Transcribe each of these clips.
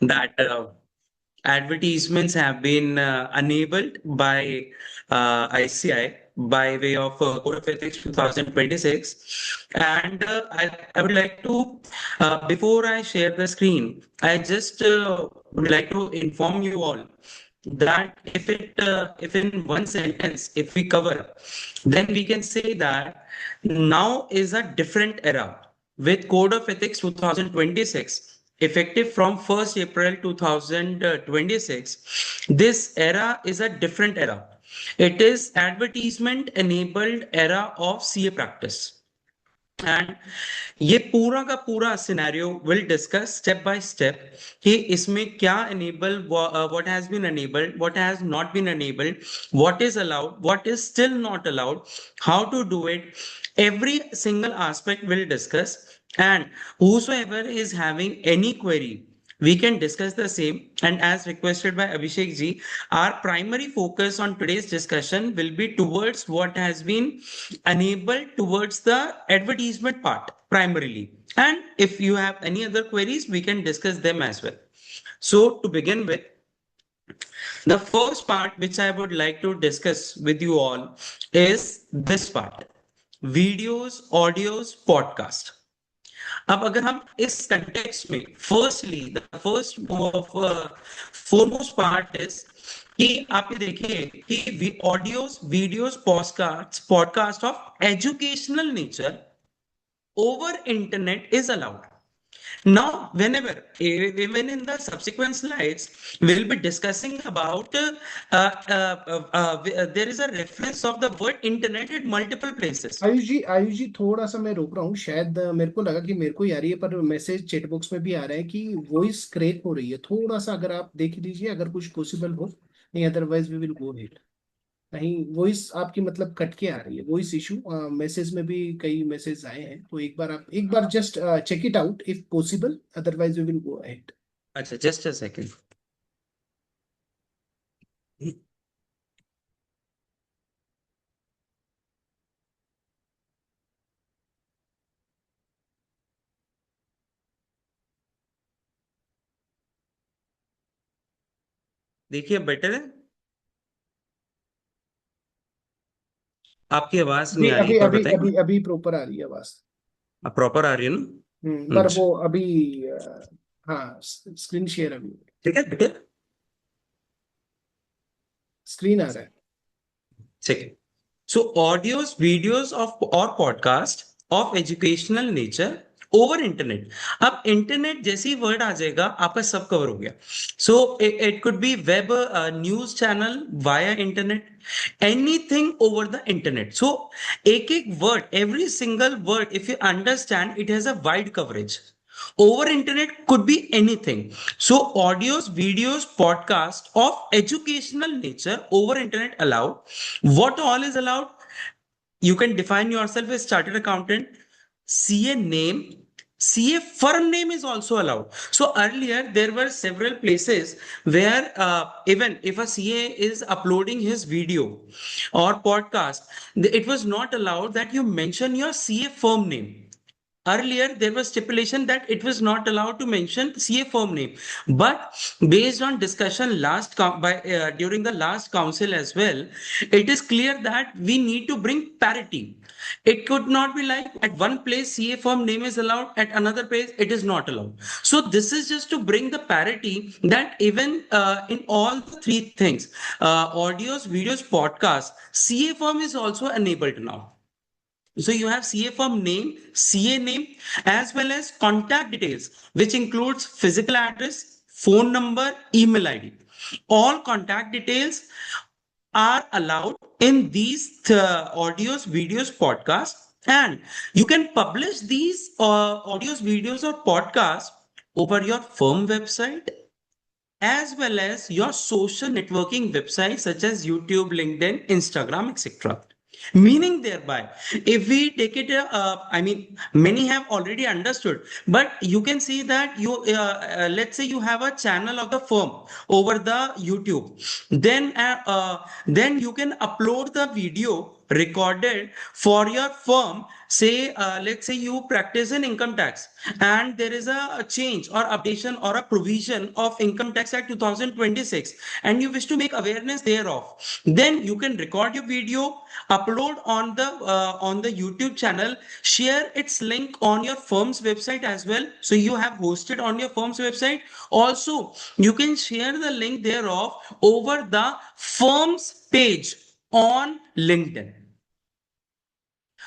that advertisements have been enabled by ICI by way of Code of Ethics 2026. And I would like to, before I share the screen, I just would like to inform you all that if in one sentence, if we cover, then we can say that now is a different era with Code of Ethics 2026 effective from 1st April 2026. This era is a different era. It is advertisement enabled era of CA practice. And ये पूरा का पूरा scenario will discuss step by step कि इसमें क्या enable what has been enabled, what has not been enabled, what is allowed, what is still not allowed, how to do it. Every single aspect will discuss, and whosoever is having any query, we can discuss the same. And as requested by Abhishek ji, our primary focus on today's discussion will be towards what has been enabled towards the advertisement part primarily. And if you have any other queries, we can discuss them as well. So to begin with, the first part which I would like to discuss with you all is this part: videos, audios, podcast. अब अगर हम इस context में firstly the first foremost part is कि आप ये देखिए कि audios videos podcast of educational nature over internet is allowed. Now, whenever, even in the subsequent slides, we'll be discussing about there is a reference of the word internet at multiple places. Ayush ji थोड़ा सा मैं रोक रहा हूँ। शायद मेरे को लगा कि मेरे को ही आ रही है, पर मैसेज चैट बॉक्स में भी आ रहा है कि वॉइस क्रैक हो रही है। थोड़ा सा अगर आप देख लीजिए, अगर कुछ पॉसिबल हो, नहीं otherwise we will go head. कहीं वॉइस आपकी मतलब कट के आ रही है, वॉइस इशू। मैसेज में भी कई मैसेज आए हैं, तो एक बार just check it out if possible, otherwise we will go ahead. अच्छा, जस्ट अ सेकंड। देखिए, बेटर है। आपकी आवाज नहीं जी आ रही, अभी एक बार अभी बताइए। अभी अभी प्रॉपर आ रही है आवाज। प्रॉपर आ रही है ना? पर अच्छा, वो अभी हाँ, स्क्रीन शेयर अभी ठीक है बेटर। स्क्रीन आ रहा है। ठीक है। So audios, videos of or podcast of educational nature over internet. अब इंटरनेट जैसी वर्ड आ जाएगा, आपका सब कवर हो गया। So it could be web, news channel via internet, anything over the internet. So एक एक word, every single word, if you understand, it has a wide coverage. Over internet could be anything. So audios, videos, podcast of educational nature over internet allowed. What all is allowed? You can define yourself as chartered accountant. CA name, CA firm name is also allowed. So earlier there were several places where even if a CA is uploading his video or podcast, it was not allowed that you mention your CA firm name. Earlier, there was stipulation that it was not allowed to mention CA firm name, but based on discussion during the last council as well, it is clear that we need to bring parity. It could not be like at one place CA firm name is allowed, at another place it is not allowed. So this is just to bring the parity that even in all three things, audios, videos, podcasts, CA firm is also enabled now. So you have CA firm name, CA name, as well as contact details, which includes physical address, phone number, email ID. All contact details are allowed in these audios, videos, podcasts, and you can publish these audios, videos, or podcasts over your firm website as well as your social networking websites such as YouTube, LinkedIn, Instagram, etc. Meaning thereby, if we take it, I mean, many have already understood, but you can see that let's say you have a channel of the firm over the YouTube, then you can upload the video recorded for your firm. Say, let's say you practice in income tax, and there is a change or updation or a provision of Income Tax Act 2026, and you wish to make awareness thereof. Then you can record your video, upload on the YouTube channel, share its link on your firm's website as well. So you have hosted on your firm's website. Also, you can share the link thereof over the firm's page on LinkedIn,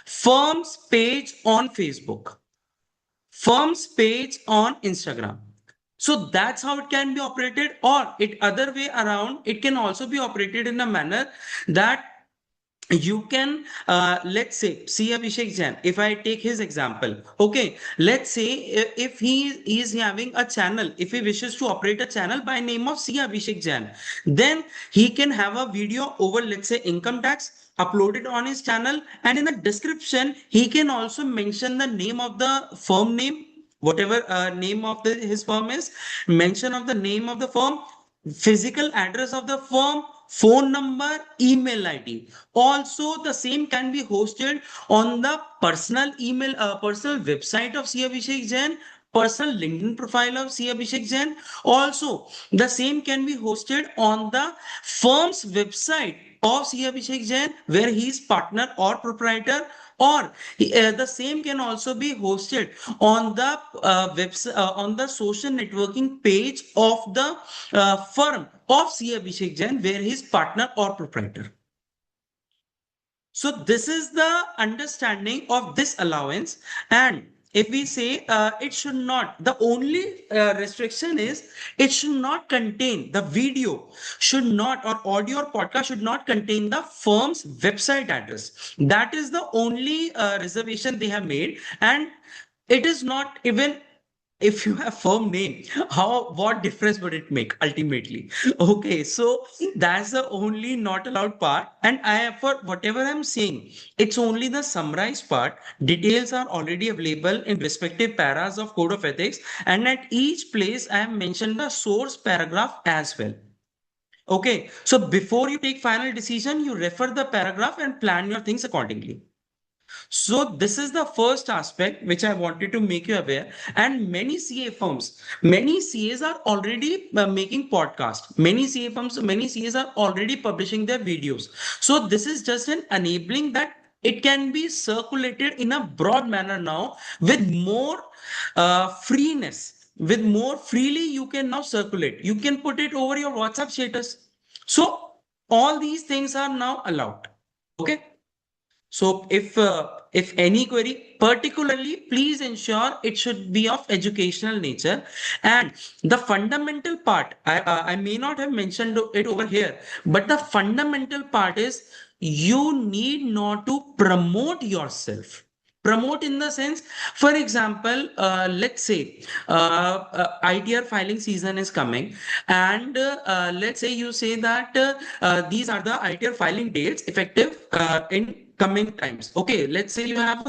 firm's page on Facebook, firm's page on Instagram. So that's how it can be operated, or it other way around, it can also be operated in a manner that you can let's say, see Abhishek Jain, if I take his example. Okay, let's say if he is having a channel, if he wishes to operate a channel by name of see Abhishek Jain, then he can have a video over, let's say, income tax, upload it on his channel, and in the description he can also mention the name of the firm name, whatever name of his firm is, mention of the name of the firm, physical address of the firm, phone number, email ID. Also, the same can be hosted on the personal website of C. Abhishek Jain, personal LinkedIn profile of C. Abhishek Jain. Also, the same can be hosted on the firm's website of C. Abhishek Jain, where he is partner or proprietor, or the same can also be hosted on the website, on the social networking page of the firm of C. Abhishek Jain, where he is partner or proprietor. So this is the understanding of this allowance. And if we say it should not, the only restriction is it should not contain, the video should not, or audio or podcast should not contain the firm's website address. That is the only reservation they have made. And it is not even, if you have firm name, how, what difference would it make ultimately? Okay, so that's the only not allowed part. And for whatever I'm saying, it's only the summarized part. Details are already available in respective paras of Code of Ethics, and at each place I have mentioned the source paragraph as well. Okay, so before you take final decision, you refer the paragraph and plan your things accordingly. So this is the first aspect which I wanted to make you aware. And many CA firms, many CAs are already making podcasts. Many CA firms, many CAs are already publishing their videos. So this is just an enabling that it can be circulated in a broad manner now with more freeness. With more freely, you can now circulate. You can put it over your WhatsApp status. So all these things are now allowed. Okay. So if any query, particularly, please ensure it should be of educational nature. And the fundamental part, I may not have mentioned it over here, but the fundamental part is you need not to promote yourself. Promote in the sense, for example, let's say ITR filing season is coming, and let's say you say that these are the ITR filing dates effective in coming times. Okay, let's say you have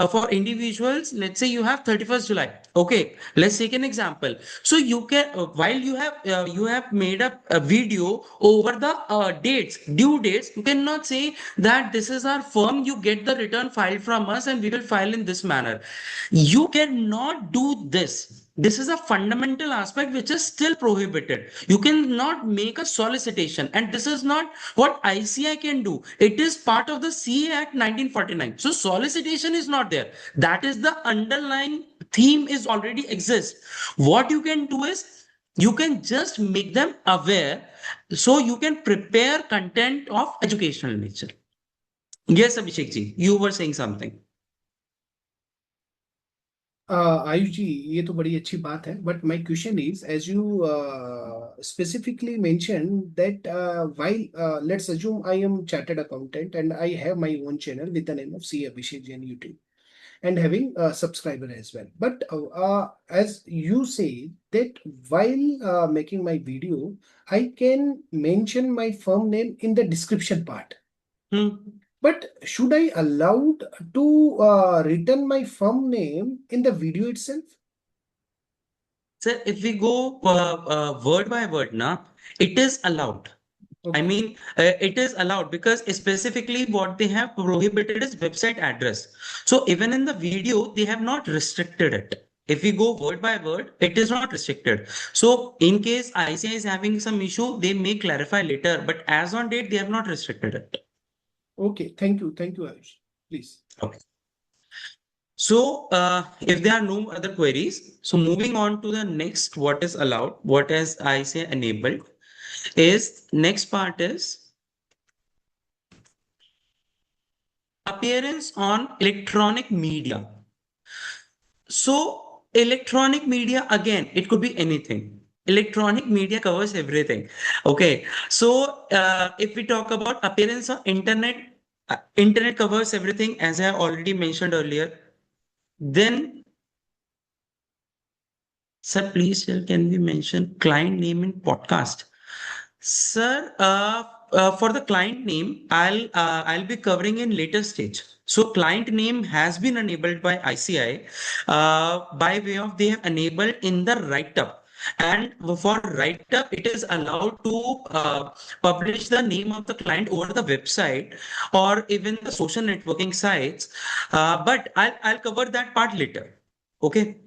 for individuals, let's say you have 31st July. Okay, let's take an example. So you can while you have made up a video over the dates, due dates, you cannot say that this is our firm, you get the return file from us and we will file in this manner. You cannot do this. This is a fundamental aspect which is still prohibited. You cannot make a solicitation, and this is not what ICI can do. It is part of the CA Act 1949. So solicitation is not there. That is the underlying theme is already exists. What you can do is you can just make them aware, so you can prepare content of educational nature. Yes, Abhishek ji, you were saying something. Ayush ji, ये तो बड़ी अच्छी बात है, but my question is as you specifically mentioned that let's assume I am chartered accountant and I have my own channel with the name of C Abhishek Jain YouTube and having a subscriber as well. But as you say that while making my video, I can mention my firm name in the description part. Hmm. But should I allowed to return my firm name in the video itself? Sir, if we go word by word, na, it is allowed. I Okay. mean, it is allowed because specifically what they have prohibited is website address. So even in the video, they have not restricted it. If we go word by word, it is not restricted. So in case ICI is having some issue, they may clarify later. But as on date, they have not restricted it. Okay. Thank you. Thank you, Ayush. Please. Okay. So if there are no other queries, so moving on to the next, what is allowed, what is ICI enabled, is next part is appearance on electronic media. So electronic media, again, it could be anything. Electronic media covers everything. Okay. So if we talk about appearance on internet, internet covers everything, as I already mentioned earlier. Then, sir, please can we mention client name in podcast? Sir, for the client name, I'll be covering in later stage. So client name has been enabled by ICI by way of they have enabled in the write-up. And for write-up, it is allowed to publish the name of the client over the website or even the social networking sites. But I'll cover that part later. Okay.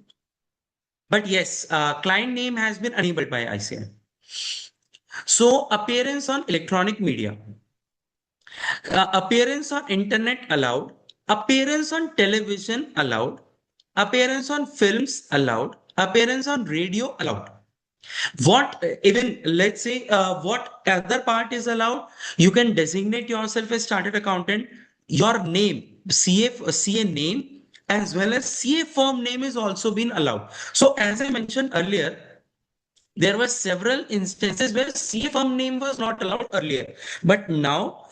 But yes, client name has been enabled by ICI. So appearance on electronic media, appearance on internet allowed, appearance on television allowed, appearance on films allowed, appearance on radio allowed. What even let's say what other part is allowed? You can designate yourself as chartered accountant. Your name, CA name, as well as CA firm name is also been allowed. So as I mentioned earlier, there were several instances where CA firm name was not allowed earlier, but now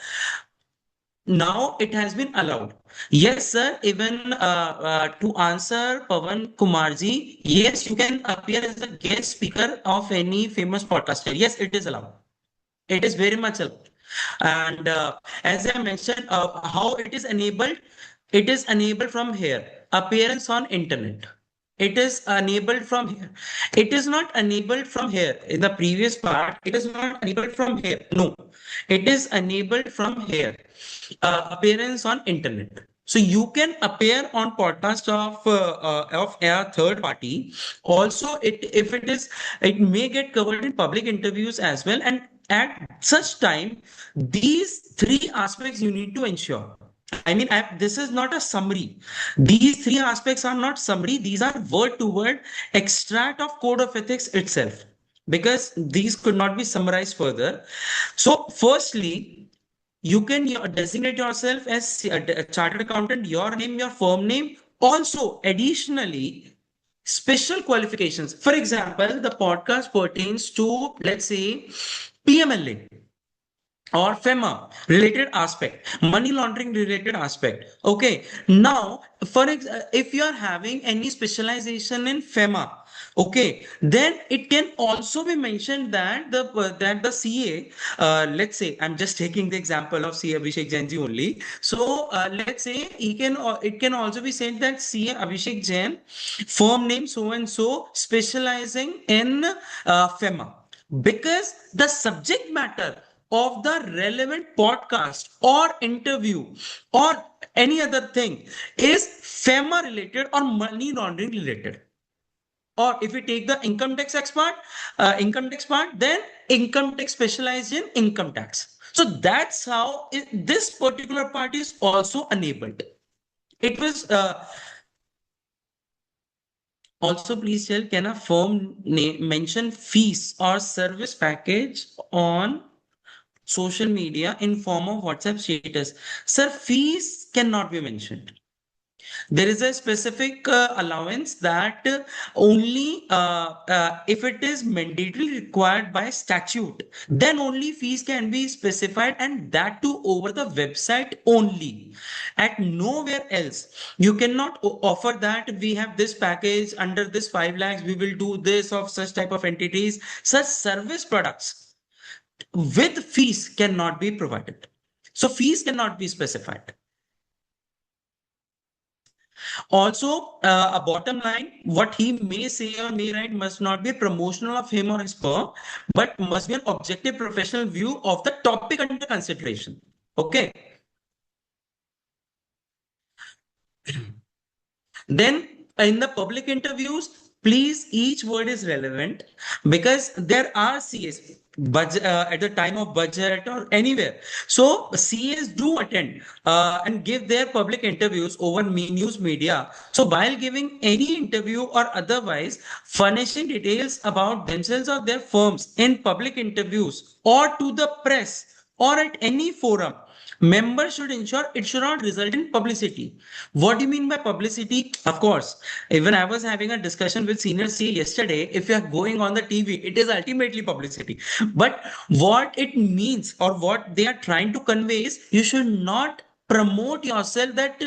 it has been allowed. Yes, sir. Even to answer Pawan Kumarji, yes, you can appear as a guest speaker of any famous podcaster. Yes, it is allowed. It is very much allowed. And as I mentioned, how it is enabled from here. Appearance on internet. It is enabled from here. It is not enabled from here. In the previous part, it is not enabled from here. No, it is enabled from here. Appearance on internet. So you can appear on podcast of a third party. Also, it if it is, it may get covered in public interviews as well. And at such time, these three aspects you need to ensure. I mean, this is not a summary. These three aspects are not summary. These are word to word extract of code of ethics itself, because these could not be summarized further. So, firstly, you can designate yourself as a chartered accountant, your name, your firm name. Also, additionally, special qualifications. For example, the podcast pertains to, let's say, PMLA or FEMA related aspect, money laundering related aspect. Okay. Now, if you are having any specialization in FEMA, okay, then it can also be mentioned that the CA, let's say, I'm just taking the example of CA Abhishek Jain ji only. So let's say it can also be said that CA Abhishek Jain, firm name so and so, specializing in FEMA, because the subject matter of the relevant podcast or interview or any other thing is FEMA related or money laundering related. Or if we take the income tax part, then income tax specialized in income tax. So that's how this particular part is also enabled. It was also, please tell, can a firm mention fees or service package on social media in form of WhatsApp status? Sir, fees cannot be mentioned. There is a specific allowance that only if it is mandatorily required by statute, then only fees can be specified, and that too over the website only. At nowhere else. You cannot offer that we have this package under this 5 lakhs, we will do this of such type of entities. Such service products with fees cannot be provided. So fees cannot be specified. Also, a bottom line, what he may say or may write must not be promotional of him or his firm, but must be an objective professional view of the topic under consideration. Okay. Then in the public interviews, please each word is relevant because there are CAs budget at the time of budget or anywhere. So CAs do attend and give their public interviews over news media. So while giving any interview or otherwise furnishing details about themselves or their firms in public interviews or to the press or at any forum, members should ensure it should not result in publicity. What do you mean by publicity? Of course, even I was having a discussion with senior C yesterday. If you are going on the TV, it is ultimately publicity. But what it means or what they are trying to convey is you should not promote yourself that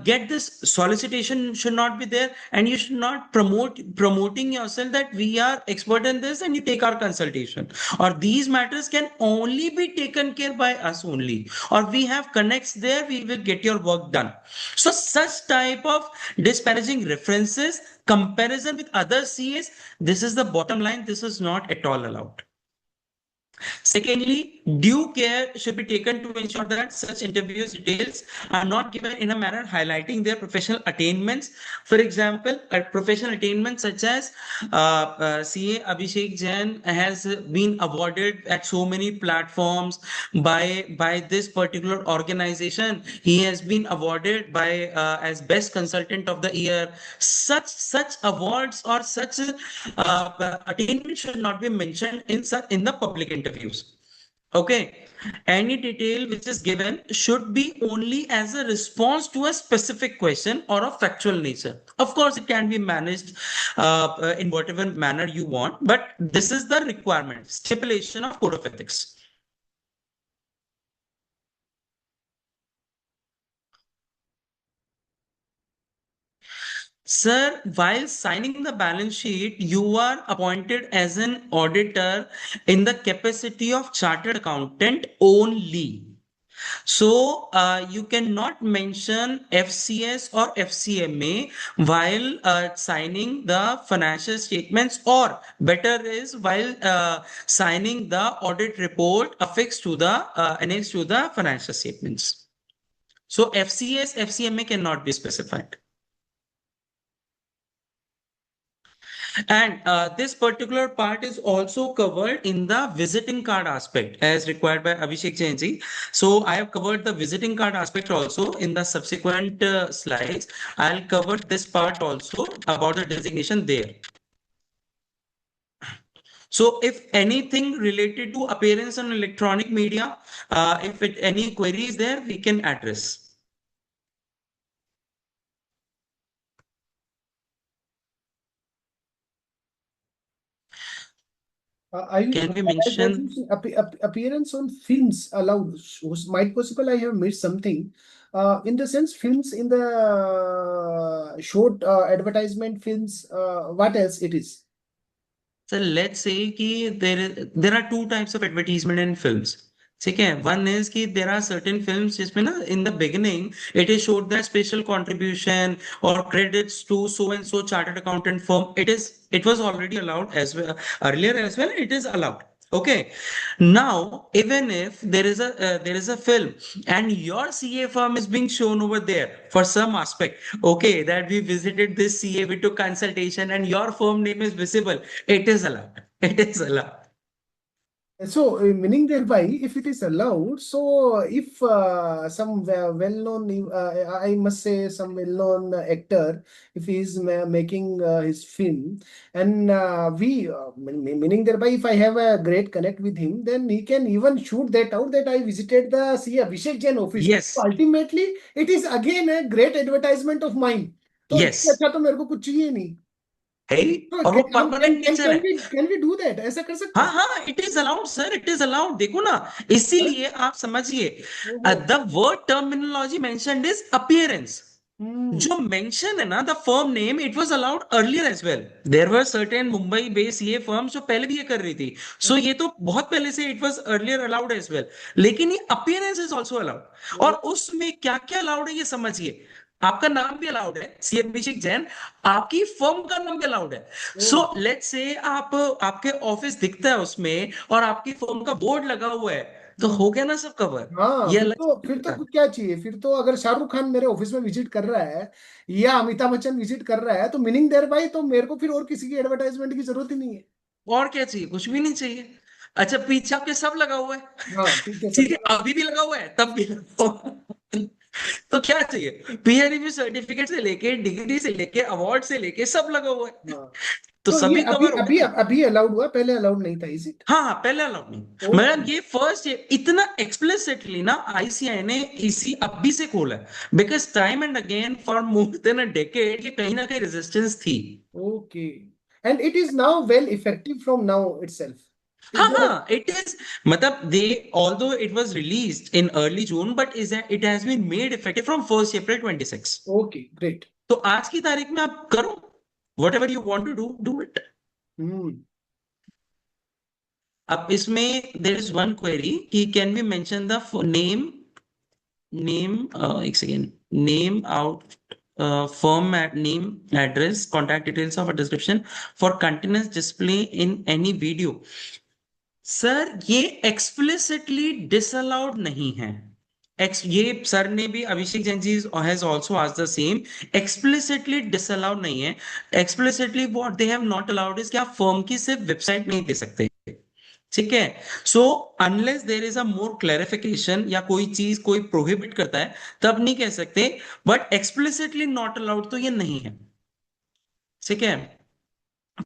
get this solicitation should not be there, and you should not promoting yourself that we are expert in this and you take our consultation, or these matters can only be taken care by us only, or we have connects there, we will get your work done. So such type of disparaging references, comparison with other CAs, this is the bottom line, this is not at all allowed. Secondly, due care should be taken to ensure that such interviews details are not given in a manner highlighting their professional attainments. For example, a professional attainment such as CA Abhishek Jain has been awarded at so many platforms by this particular organization. He has been awarded by as best consultant of the year. Such awards or such attainment should not be mentioned in the public interviews. Okay. Any detail which is given should be only as a response to a specific question or of factual nature. Of course, it can be managed in whatever manner you want, but this is the requirement, stipulation of code of ethics. Sir, while signing the balance sheet, you are appointed as an auditor in the capacity of chartered accountant only. So you cannot mention FCS or FCMA while signing the financial statements, or better is while signing the audit report affixed to the annexed to the financial statements. So FCS, FCMA cannot be specified. And this particular part is also covered in the visiting card aspect as required by Abhishek Jain ji. So I have covered the visiting card aspect also in the subsequent slides. I'll cover this part also about the designation there. So if anything related to appearance on electronic media, if any queries there, we can address. Can we As you mention? see, appearance on films allowed. Might possible I have missed something. In the sense, films in the short advertisement films. What else it is? So let's say कि there are two types of advertisement in films. ठीक है, one is कि there are certain films जिसमें ना in the beginning it is showed that special contribution or credits to so and so chartered accountant firm. It was already allowed as well earlier as well. It is allowed. Okay. Now, even if there is a film and your CA firm is being shown over there for some aspect, okay, that we visited this CA, we took consultation, and your firm name is visible, it is allowed. It is allowed. So, meaning thereby, if it is allowed, so if some well-known, I must say, some well-known actor, if he is making his film, and meaning thereby, if I have a great connect with him, then he can even shoot that out that I visited the C. Abhishek Jain office. So Yes. ultimately, it is again a great advertisement of mine. तो इससे Yes. अच्छा तो मेरे को कुछ चाहिए नहीं. है. तो और वो परमानेंट नेचर है. can we do that? ऐसा कर सकते हाँ हैं? हाँ, it is allowed sir, it is allowed. देखो ना, इसीलिए आप समझिए ओहो. The word terminology mentioned is appearance. जो मेंशन है ना the firm name, it was allowed earlier as well. There were certain Mumbai based ये फर्म्स जो पहले भी ये कर रही थी. सो ये तो बहुत पहले से it was earlier allowed as well. लेकिन ये अपीयरेंस इज आल्सो अलाउड. और उसमें क्या क्या अलाउड है ये समझिए. आपका नाम भी अलाउड है, सी अभिषेक जैन, आपकी फर्म का नाम भी अलाउड है। ओ, सो लेट्स से आप, आपके ऑफिस दिखता है उसमें और आपकी फर्म का बोर्ड लगा हुआ है, तो हम्म, हो गया ना सब कवर। हाँ, ये फिर अलग तो चीज़ फिर तो होता है। क्या चाहिए? फिर तो अगर शाहरुख खान मेरे ऑफिस में विजिट कर रहा है या अमिताभ बच्चन विजिट कर रहा है, तो मीनिंग देयर भाई, तो मेरे को फिर और किसी की एडवर्टाइजमेंट की जरूरत ही नहीं है। और क्या चाहिए, कुछ भी नहीं चाहिए। अच्छा, पीछे आपके सब लगा हुआ है, हाँ, पीछे सब ठीक है, लगा। अभी भी लगा हुआ है, तब भी लगा हुआ है। तो क्या चाहिए, पीआरबी सर्टिफिकेट से लेके, डिग्री से लेके, अवार्ड से लेके सब लगा हुआ है, हाँ, तो तो ये सभी अभी कवर हो अभी गए ना। अभी अलाउड हुआ, पहले अलाउड नहीं था, इज इट? हाँ हाँ, पहले अलाउड नहीं, ओके। मतलब ये फर्स्ट, ये इतना एक्सप्लिसिटली ना आईसीआई ने इसी अभी से खोला है, because time and again for more than a decade ये कहीं ना कहीं रेजिस्टेंस थी। Okay, and it is now well effective from now itself, is हाँ देयर? हाँ, इट इज, मतलब they, although it was released in early June, but is it has been made effective from 1 April 2026। Okay, great. तो आज की तारीख में आप करो, whatever you want to do, do it. Hmm. अब इसमें देर इज वन क्वेरी कि can we mention the name, name, एक second, name out, firm at name, address, contact details of a description for continuous display in any video। Sir ये explicitly disallowed नहीं है। ये sir ने भी, Abhishek Jain ji has also asked the same, explicitly disallowed नहीं है। Explicitly what they have not allowed is कि आप फर्म की सिर्फ वेबसाइट नहीं दे सकते, ठीक है। So unless there is a more clarification या कोई चीज कोई प्रोहिबिट करता है, तब नहीं कह सकते, बट एक्सप्लिसिटली नॉट अलाउड तो ये नहीं है, ठीक है।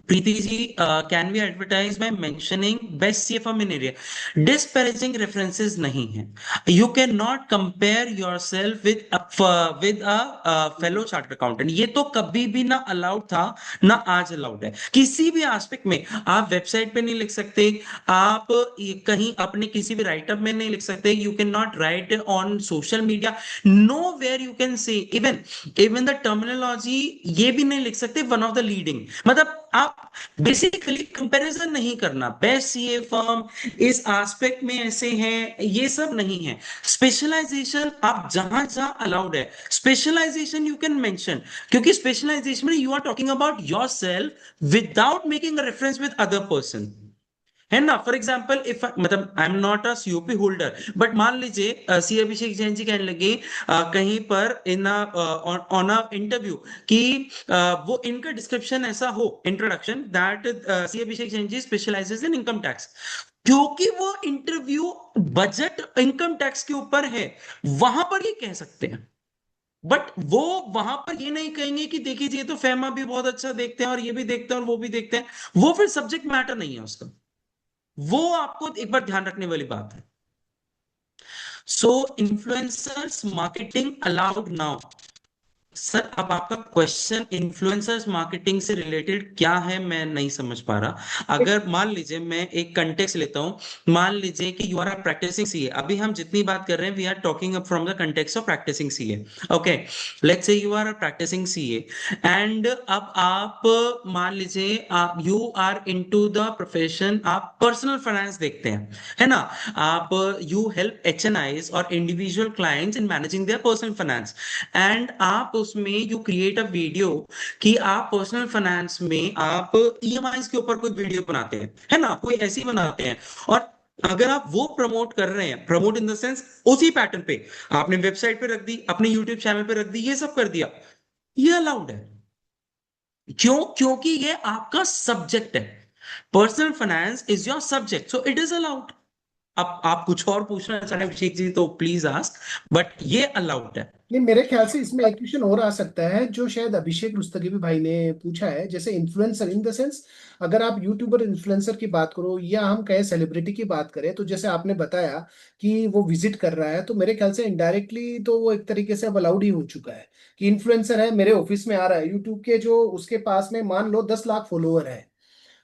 Preeti ji, can be advertise by mentioning best C firm in area, disparaging references नहीं है। You can not compare yourself with a fellow chartered accountant, ये तो कभी भी ना अलाउड था, ना आज अलाउड है किसी भी एस्पेक्ट में। आप वेबसाइट पे नहीं लिख सकते, आप कहीं अपने किसी भी राइटअप में नहीं लिख सकते, you can not write on social media, no where you can say even, even the terminology ये भी नहीं लिख सकते वन ऑफ द लीडिंग, मतलब आप बेसिकली कंपैरिजन नहीं करना, बेस्ट सीए फर्म इस एस्पेक्ट में ऐसे हैं, ये सब नहीं है। स्पेशलाइजेशन आप जहां जहां अलाउड है, स्पेशलाइजेशन यू कैन मेंशन, क्योंकि स्पेशलाइजेशन में you are talking about yourself without making a reference with other person, है ना। फॉर एग्जाम्पल इफ, मतलब I am not a COP holder, but मान लीजिए सी अभिषेक जैन जी कहने लगे कहीं पर इन ऑन अ इंटरव्यू कि वो इनका डिस्क्रिप्शन ऐसा हो, introduction that C Abhishek Jain ji specializes in income tax, क्योंकि वो इंटरव्यू बजट इनकम टैक्स के ऊपर है, वहां पर ये कह सकते हैं। बट वो वहां पर ये नहीं कहेंगे कि देखिए ये तो फेमा भी बहुत अच्छा देखते हैं और ये भी देखते हैं और वो भी देखते हैं, वो फिर सब्जेक्ट मैटर नहीं है उसका, वो आपको एक बार ध्यान रखने वाली बात है। So influencers marketing allowed now. Sir अब आपका क्वेश्चन इन्फ्लुएंसर्स मार्केटिंग से रिलेटेड क्या है, मैं नहीं समझ पा रहा। अगर मान लीजिए मैं एक कंटेक्स्ट लेता हूं, मान लीजिए कि यू आर प्रैक्टिसिंग सीए, अभी हम जितनी बात कर रहे हैं we are talking from the context of practising CA, okay. Let's say you are practising CA and अब आप मान लीजिए आप you are into the profession, आप पर्सनल फाइनेंस देखते हैं, है ना। आप यू हेल्प एचएनआईज और individual clients in managing their personal finance, and आप उसमें यू क्रिएट अ वीडियो कि आप पर्सनल फाइनेंस में आप ईएमआई के ऊपर कोई वीडियो बनाते हैं, है ना, कोई ऐसी बनाते हैं, और अगर आप वो प्रमोट कर रहे हैं, प्रमोट इन द सेंस उसी पैटर्न पे आपने वेबसाइट पे रख दी, अपने यूट्यूब चैनल पे रख दी, ये सब कर दिया, ये अलाउड है। क्यों? क्योंकि ये आपका सब्जेक्ट है, personal finance is your subject, so it is allowed. अब आप कुछ और पूछना चाहें अभिषेक जी तो प्लीज आस्क, बट ये अलाउड है। नहीं, मेरे ख्याल से इसमें एक क्वेश्चन और आ सकता है जो शायद अभिषेक रुस्तगी भाई ने पूछा है, जैसे इन्फ्लुएंसर इन द सेंस, अगर आप यूट्यूबर इन्फ्लुएंसर की बात करो या हम कहें सेलिब्रिटी की बात करें, तो जैसे आपने बताया कि वो विजिट कर रहा है, तो मेरे ख्याल से इनडायरेक्टली तो वो एक तरीके से अब अलाउड ही हो चुका है कि इन्फ्लुएंसर है, मेरे ऑफिस में आ रहा है, यूट्यूब के जो उसके पास में मान लो 10 लाख फॉलोअर है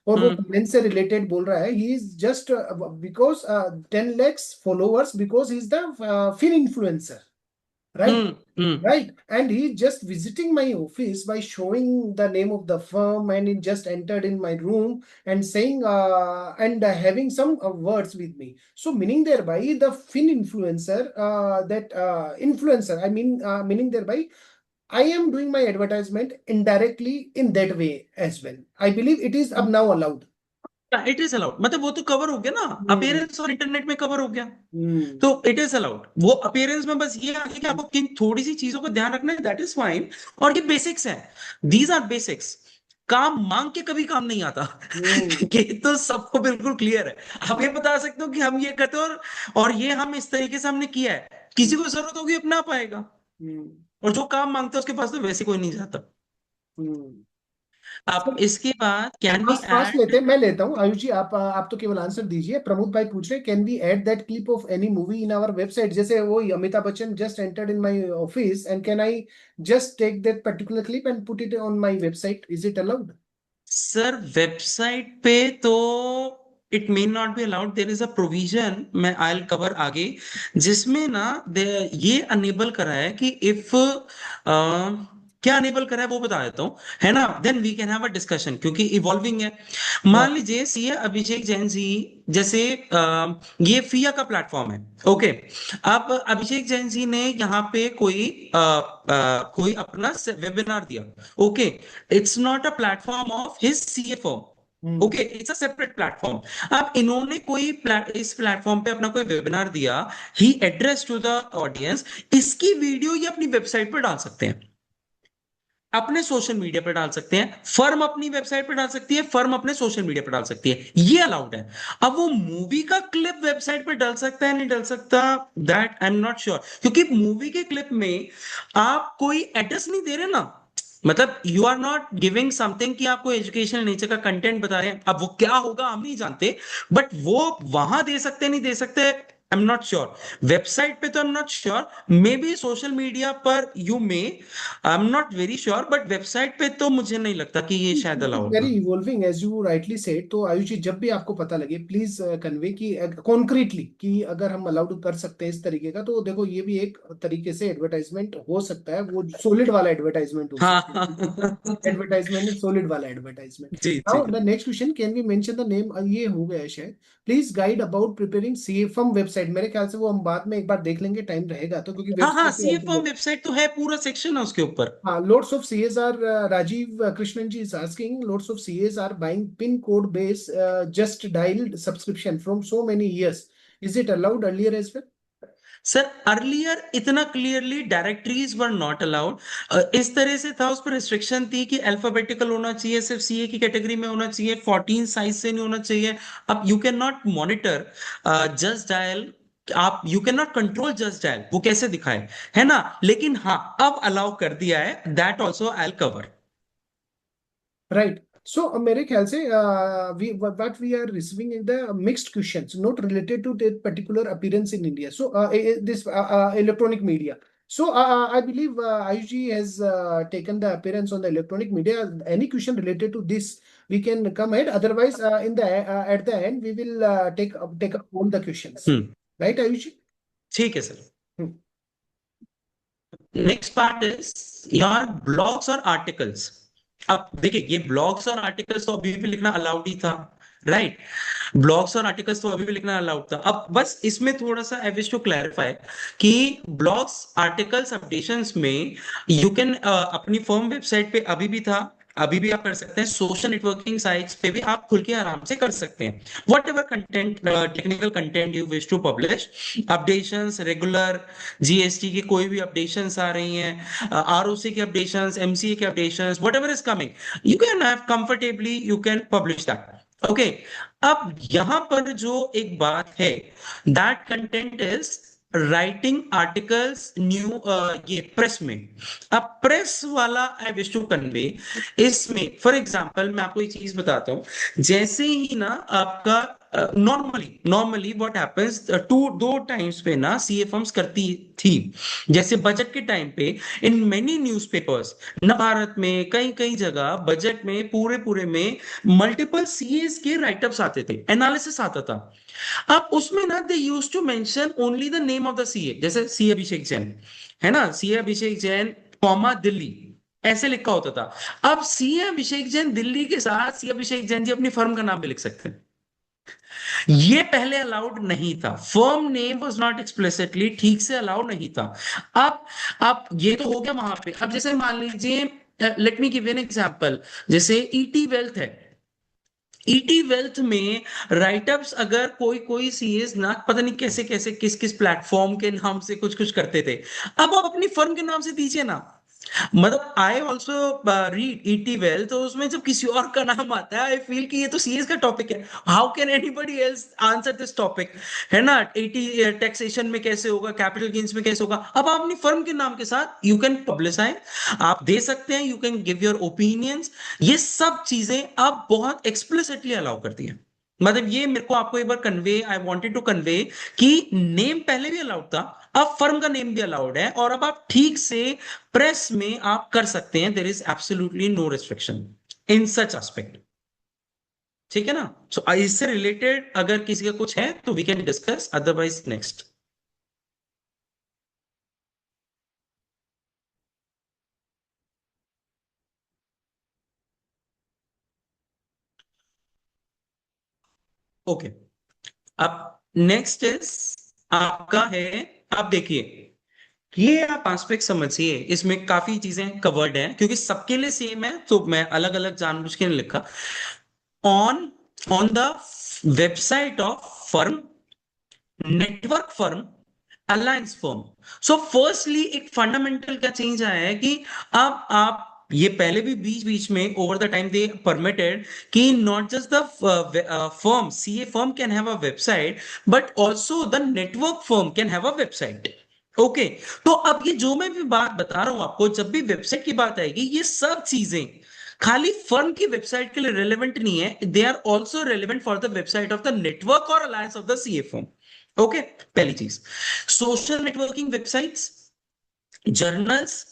और वो हम्म फाइनेंस से रिलेटेड बोल रहा है, he is just because 10 lakhs followers because he is the fin influencer, right? Hmm. Right, and he just visiting my office by showing the name of the firm, and he just entered in my room and saying and having some words with me. So meaning thereby the fin influencer, that influencer, I mean, meaning thereby I am doing my advertisement indirectly in that way as well. I believe it is अब now allowed. It is allowed, मतलब वो तो cover हो गया ना, हम्म appearance और internet में cover हो गया। हम्म तो इट इज अलाउड, वो अपीयरेंस में बस ये आ गया कि आपको किन थोड़ी सी चीजों का ध्यान रखना है, दैट इज फाइन। और ये बेसिक्स है, दीज आर बेसिक्स। काम मांग के कभी काम नहीं आता। हम्म ये तो सबको बिल्कुल क्लियर है। आप ये बता सकते हो कि हम ये करते हैं, और ये हम इस तरीके से हमने किया है, किसी को जरूरत होगी अपना पाएगा। हम्म और जो काम मांगता है उसके पास तो वैसे कोई नहीं जाता। हम्म अब इसके बाद कैन वी फास्ट फास्ट लेते ऐड। हैं, मैं लेता हूँ आयुष जी, आप तो केवल आंसर दीजिए। प्रमोद भाई पूछ रहे हैं, can we add that clip of any movie in our website? जैसे वो Amitabh Bachchan just entered in my office and can I just take that particular clip and put it on my website, is it allowed? Sir website पे तो it may not be allowed, there is a provision, मैं I will cover आगे, जिसमें ना ये enable करा है कि इफ क्या अनेबल करा है वो बता देता हूँ, है ना, then we can have a discussion, क्योंकि इवॉल्विंग है। मान हाँ लीजिए सीए अभिषेक जैन जी, जैसे ये फिया का प्लेटफॉर्म है, ओके। अब अभिषेक जैन जी ने यहाँ पे कोई अपना वेबिनार दिया, okay. It's not a platform of his CA firm, hmm okay, it's a separate platform. अब इन्होंने इस प्लेटफॉर्म पे अपना कोई वेबिनार दिया, ही एड्रेस टू द ऑडियंस, इसकी वीडियो ये अपनी वेबसाइट पर डाल सकते हैं, अपने सोशल मीडिया पर डाल सकते हैं, फर्म अपनी वेबसाइट पर डाल सकती है, फर्म अपने सोशल मीडिया पर डाल सकती है, ये अलाउड है। अब वो मूवी का क्लिप वेबसाइट पर डाल सकता है नहीं डाल सकता, that I am not sure, क्योंकि मूवी के क्लिप में आप कोई एड्रेस नहीं दे रहे ना, मतलब you are not giving something कि आपको एजुकेशनल नेचर का कंटेंट बता रहे हैं, अब वो क्या होगा हम नहीं जानते, बट वो वहां दे सकते नहीं दे सकते, I am not sure. Website पे तो I am not sure, maybe social media पर you may, I am not very sure, but website पे तो मुझे नहीं लगता कि ये शायद इट इज अलाउ वेरी होगा। Evolving as you rightly said. तो आयुष जी, जब भी आपको पता लगे प्लीज कन्वे कि कॉन्क्रीटली कि अगर हम अलाउड कर सकते हैं इस तरीके का, तो देखो ये भी एक तरीके से एडवर्टाइजमेंट हो सकता है, वो सॉलिड वाला एडवर्टाइजमेंट हो हाँ सकता हाँ। है। एडवर्टाइजमेंट सॉलिड वाला एडवर्टाइजमेंट। जी जी। Now the next question, can we mention the name? ये हो गया है शायद। Please guide about preparing CFM website. मेरे ख्याल से वो हम बाद में एक बार देख लेंगे, टाइम रहेगा तो, क्योंकि हाँ हाँ, वेबसाइट सी फॉर्म वेबसाइट तो है, पूरा सेक्शन है उसके ऊपर। Lots of CAs are, Rajiv Krishnan ji is asking, lots of CAs are buying pin code based just dialed subscription from so many years. Is it allowed earlier as well? Sir earlier इतना clearly directories were not allowed, इस तरह से था, उस पर restriction थी कि alphabetical होना चाहिए, सिर्फ सीए की कैटेगरी में होना चाहिए, 14 साइज से नहीं होना चाहिए। अब you can not monitor Just Dial, आप you can not control Just Dial, वो कैसे दिखाए, है ना, लेकिन हाँ अब अलाउ कर दिया है, that also I cover. Right. So, मेरे ख्याल से we what we are receiving in the mixed questions, not related to that particular appearance in India. So, this electronic media. So, I believe Ayush has taken the appearance on the electronic media. Any question related to this, we can come ahead. Otherwise, in the at the end, we will take up all the questions. Hmm, Right, Ayush? ठीक है sir. Hmm. Next part is your blogs और articles. अब देखिए, ये blogs और articles तो अभी भी लिखना अलाउड ही था, राइट। ब्लॉग्स और आर्टिकल्स तो अभी भी लिखना अलाउड था। अब बस इसमें थोड़ा सा आई विश टू क्लैरिफाई कि ब्लॉग्स आर्टिकल्स अपडेशंस में यू कैन अपनी फर्म वेबसाइट पे अभी भी था, अभी भी आप कर सकते हैं, सोशल नेटवर्किंग साइट्स पे भी आप खुल के आराम से कर सकते हैं, whatever content, technical content you wish to publish, updations regular, GST की कोई भी अपडेशंस आ रही हैं, आरओसी की अपडेशंस, एमसीए के updations, whatever is coming, you can have comfortably you can publish that, okay. अब यहां पर जो एक बात है, that content is writing articles new, ये प्रेस में। अब प्रेस वाला आई विश टू कन्वे, इसमें फॉर एग्जांपल मैं आपको एक चीज बताता हूं, जैसे ही ना आपका नॉर्मली नॉर्मली व्हाट हैपेंस, दो टाइम्स पे ना सीए फर्म्स करती थी, जैसे बजट के टाइम पे इन मेनी न्यूज़पेपर्स, न भारत में कई कई जगह बजट में पूरे पूरे में मल्टीपल सीएस के राइटअप्स आते थे, एनालिसिस आता था। अब उसमें ना they used to mention only the name of the CA, जैसे सी अभिषेक जैन, है ना, सी अभिषेक जैन कॉमा दिल्ली, ऐसे लिखा होता था। अब सी अभिषेक जैन दिल्ली के साथ सी अभिषेक जैन जी अपनी फर्म का नाम भी लिख सकते हैं, ये पहले अलाउड नहीं था, firm name was not explicitly ठीक से अलाउड नहीं था। अब ये तो हो गया वहां पे। अब जैसे मान लीजिए, let me give an example, जैसे ईटी वेल्थ है। ईटी वेल्थ में राइटअप्स अगर कोई कोई सीएस ना पता नहीं कैसे कैसे किस किस प्लेटफॉर्म के नाम से कुछ कुछ करते थे, अब आप अपनी फर्म के नाम से दीजिए ना। मतलब I also read ET well, तो उसमें जब किसी और का नाम आता है आई फील कि ये तो सीएस का टॉपिक है, how can anybody else answer this topic, है ना। ईटी टैक्सेशन में कैसे होगा, कैपिटल गेन्स में कैसे होगा। अब आप अपनी फर्म के नाम के साथ यू कैन पब्लिसाइज, आप दे सकते हैं, you can give your opinions. ये सब चीजें आप बहुत एक्सप्लिसिटली अलाउ करती हैं। मतलब ये मेरे को आपको एक बार convey, I wanted to convey कि नेम पहले भी अलाउड था, अब फर्म का नेम भी अलाउड है, और अब आप ठीक से प्रेस में आप कर सकते हैं। There is absolutely no restriction in such aspect. ठीक है ना। सो इससे रिलेटेड अगर किसी का कुछ है तो we can discuss, otherwise next. Okay, अब नेक्स्ट इज आपका है। आप देखिए, ये आप एस्पेक्ट समझिए, इसमें काफी चीजें कवर्ड हैं क्योंकि सबके लिए सेम है, तो मैं अलग अलग जानबूझ के नहीं लिखा। On on the website of firm, network firm, alliance firm. So firstly एक फंडामेंटल क्या चेंज आया है कि अब आप, ये पहले भी बीच बीच में over the time they permitted कि not just the firm, CA firm can have a website, but also the network firm can have a website. Okay, तो अब ये जो मैं भी बात बता रहा हूं आपको, जब भी वेबसाइट की बात आएगी, ये सब चीजें खाली फर्म की वेबसाइट के लिए रेलेवेंट नहीं है, they are also relevant for the website of the network और alliance of the CA firm. Okay, पहली चीज, social networking websites, journals,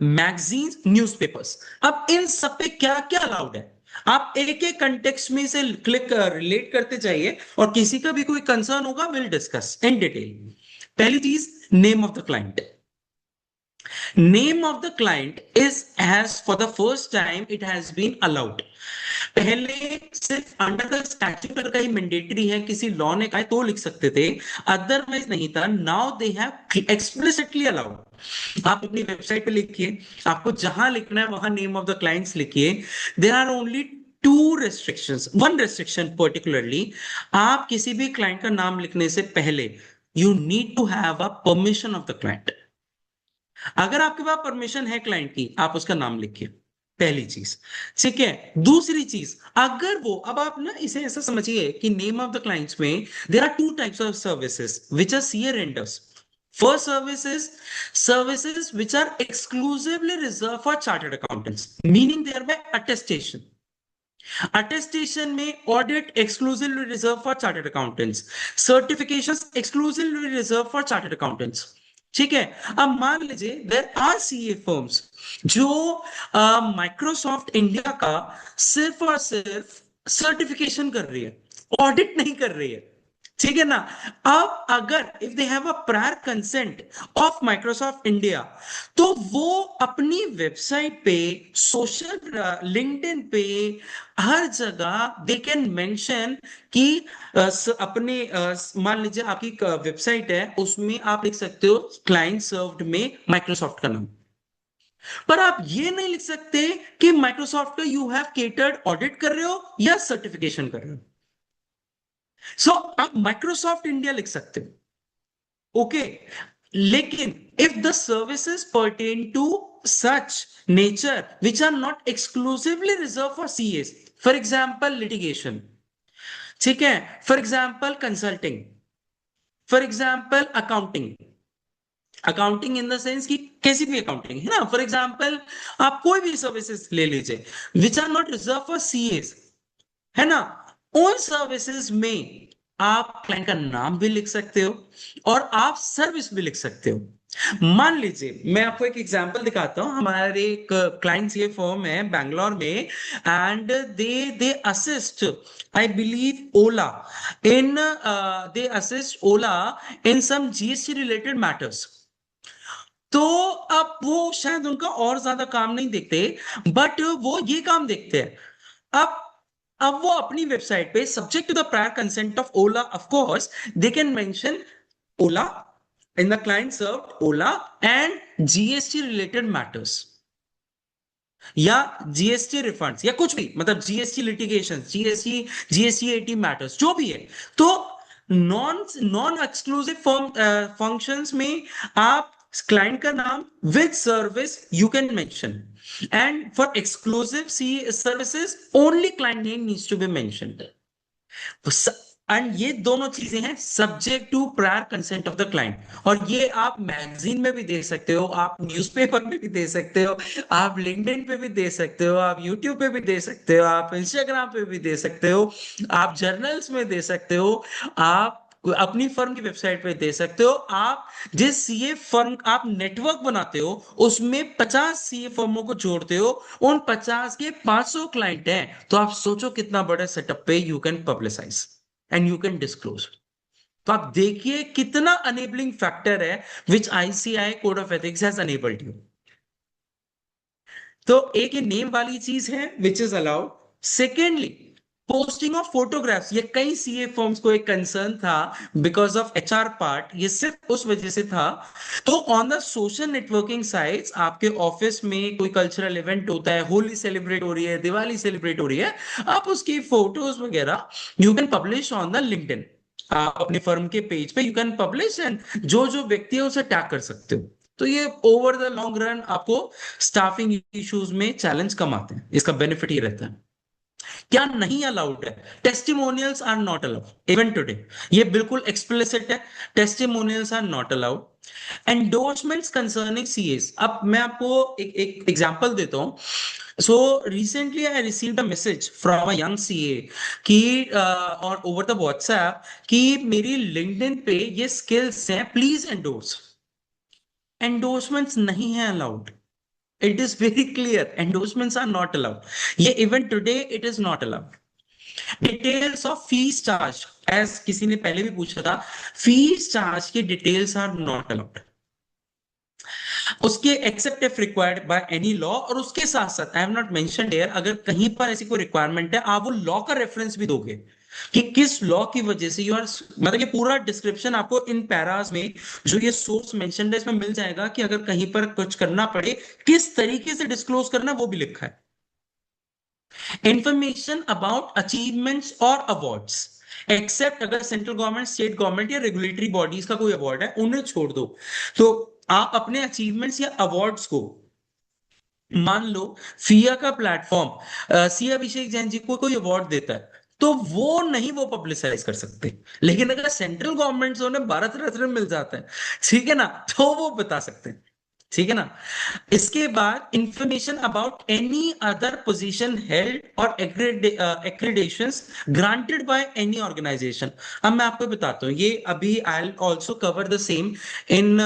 magazines, newspapers. अब इन सब पे क्या क्या अलाउड है, आप एक एक कंटेक्स्ट में से क्लिक रिलेट करते जाइए, और किसी का भी कोई कंसर्न होगा विल डिस्कस इन डिटेल। पहली चीज, name of the client. Name of the client is has for the first time it has been allowed. पहले सिर्फ अंडर द स्टैट्यूट का ही मैंडेटरी है, किसी लॉ ने कहा तो लिख सकते थे, अदरवाइज नहीं था। Now they have explicitly allowed. आप अपनी वेबसाइट पे लिखिए, आपको जहां लिखना है वहां नेम ऑफ द क्लाइंट्स लिखिए। There are only two restrictions, one restriction particularly, आप किसी भी क्लाइंट का नाम लिखने से पहले you need to have a permission of the client. अगर आपके पास परमिशन है क्लाइंट की, आप उसका नाम लिखिए, पहली चीज। ठीक है, दूसरी चीज, अगर वो, अब आप ना इसे ऐसा समझिए कि नेम ऑफ द क्लाइंट्स में there are two types of services which are CA renders. First services, services which are exclusively reserved for chartered accountants, meaning thereby attestation। Attestation में audit exclusively reserve for chartered accountants, certifications exclusively reserve for chartered accountants. ठीक है, अब मान लीजिए there are CA firms जो Microsoft India का सिर्फ और सिर्फ सर्टिफिकेशन कर रही है, ऑडिट नहीं कर रही है। ठीक है ना। अब अगर if they have a prior consent of Microsoft India, तो वो अपनी वेबसाइट पे, सोशल लिंक्डइन पे, हर जगह दे कैन मेंशन कि अपने मान लीजिए आपकी वेबसाइट है, उसमें आप लिख सकते हो क्लाइंट सर्व्ड में माइक्रोसॉफ्ट का नाम, पर आप ये नहीं लिख सकते कि माइक्रोसॉफ्ट का यू हैव केटर्ड ऑडिट कर रहे हो या सर्टिफिकेशन कर रहे हो। सो आप माइक्रोसॉफ्ट इंडिया लिख सकते हो, ओके। लेकिन if the services pertain to such nature which are not exclusively reserve for CS, for example litigation, ठीक है, for example consulting, for example accounting, accounting in the sense कि कैसी भी अकाउंटिंग, है ना। फॉर एग्जाम्पल आप कोई भी सर्विसेज ले लीजिए which are not reserved for CS, है ना, उन सर्विसेज में आप क्लाइंट का नाम भी लिख सकते हो और आप सर्विस भी लिख सकते हो। मान लीजिए मैं आपको एक एग्जांपल दिखाता हूं, हमारे एक क्लाइंट ये फर्म है बैंगलोर में, and they assist, I believe Ola, in they assist Ola in some GST related matters. तो अब वो शायद उनका और ज्यादा काम नहीं देखते, बट वो ये काम देखते हैं। अब अब वो अपनी वेबसाइट पे subject to the prior consent of Ola, of course they can mention Ola in the client served Ola and GST related matters या जीएसटी रिफंड्स या कुछ भी, मतलब GST litigation, GST eighty matters, जो भी है। तो नॉन नॉन एक्सक्लूसिव फंक्शंस में आप क्लाइंट का नाम with service you can mention, and for exclusive C services only client name needs to be mentioned. And ये दोनों चीजें हैं subject to prior consent of the client. और ये आप मैगजीन में भी दे सकते हो, आप न्यूज़पेपर में भी दे सकते हो, आप लिंक्डइन पे भी दे सकते हो, आप यूट्यूब पे भी दे सकते हो, आप इंस्टाग्राम पे भी दे सकते हो, आप जर्नल्स में दे सकते हो, आप अपनी फर्म की वेबसाइट पे दे सकते हो। आप जिस सीए फर्म आप नेटवर्क बनाते हो उसमें 50 सीए फर्मों को जोड़ते हो, उन 50 के 500 क्लाइंट हैं, तो आप सोचो कितना बड़ा सेटअप पे you can publicise and you can disclose. तो आप देखिए कितना अनेबलिंग फैक्टर है which ICI code of ethics has enabled you. तो एक ये नेम वाली चीज है which is allowed. Secondly, posting of photographs, ये कई सीए फर्म्स को एक कंसर्न था बिकॉज ऑफ एचआर पार्ट, ये सिर्फ उस वजह से था। तो on the social networking sites आपके ऑफिस में कोई कल्चरल इवेंट होता है, होली सेलिब्रेट हो रही है, दिवाली सेलिब्रेट हो रही है, आप उसकी फोटोज वगैरह you can publish on the LinkedIn. आप अपने फर्म के पेज पे यू कैन पब्लिश, एंड जो जो व्यक्ति है उसे टैग कर सकते हो। तो ये ओवर द लॉन्ग रन आपको स्टाफिंग इश्यूज में चैलेंज कम आते हैं, इसका बेनिफिट ये रहता है। क्या नहीं अलाउड है? Testimonials are not allowed even today, ये बिल्कुल एक्सप्लिसिट है, testimonials are not allowed. Endorsements concerning CS, अब मैं आपको एक एग्जांपल देता हूं। So recently I received a message from a young CA कि और ओवर द व्हाट्सएप कि मेरी लिंक्डइन पे ये स्किल्स हैं, प्लीज एंडोर्स। एंडोर्समेंट्स नहीं है allowed, it is very clear, endorsements are not allowed, ये even today it is not allowed. Details of fees charge, as किसी ने पहले भी पूछा था, फीस चार्ज की डिटेल्स आर नॉट अलाउड, उसके except if required by any law. और उसके साथ साथ I have not mentioned here, अगर कहीं पर ऐसी कोई रिक्वायरमेंट है आप वो लॉ का रेफरेंस भी दोगे कि किस लॉ की वजह से यू आर, मतलब ये पूरा डिस्क्रिप्शन आपको इन पैरास में जो ये सोर्स मेंशनड है इसमें मिल जाएगा कि अगर कहीं पर कुछ करना पड़े किस तरीके से डिस्क्लोज करना वो भी लिखा है। इंफॉर्मेशन अबाउट अचीवमेंट्स और अवार्ड्स, एक्सेप्ट अगर सेंट्रल गवर्नमेंट, स्टेट गवर्नमेंट या रेगुलेटरी बॉडीज का कोई अवार्ड है उन्हें छोड़ दो। तो आप अपने अचीवमेंट्स या अवार्ड्स को, मान लो फिया का प्लेटफॉर्म सी अभिषेक जैन जी को कोई अवार्ड देता है, तो वो नहीं वो पब्लिसाइज कर सकते। लेकिन अगर सेंट्रल गवर्नमेंट से उन्हें भारत रत्न मिल जाता है, ठीक है ना, तो वो बता सकते हैं, ठीक है ना। इसके बाद information about any other position held और accreditations granted by any organisation. अब मैं आपको बताता हूँ, ये अभी I will also cover the same in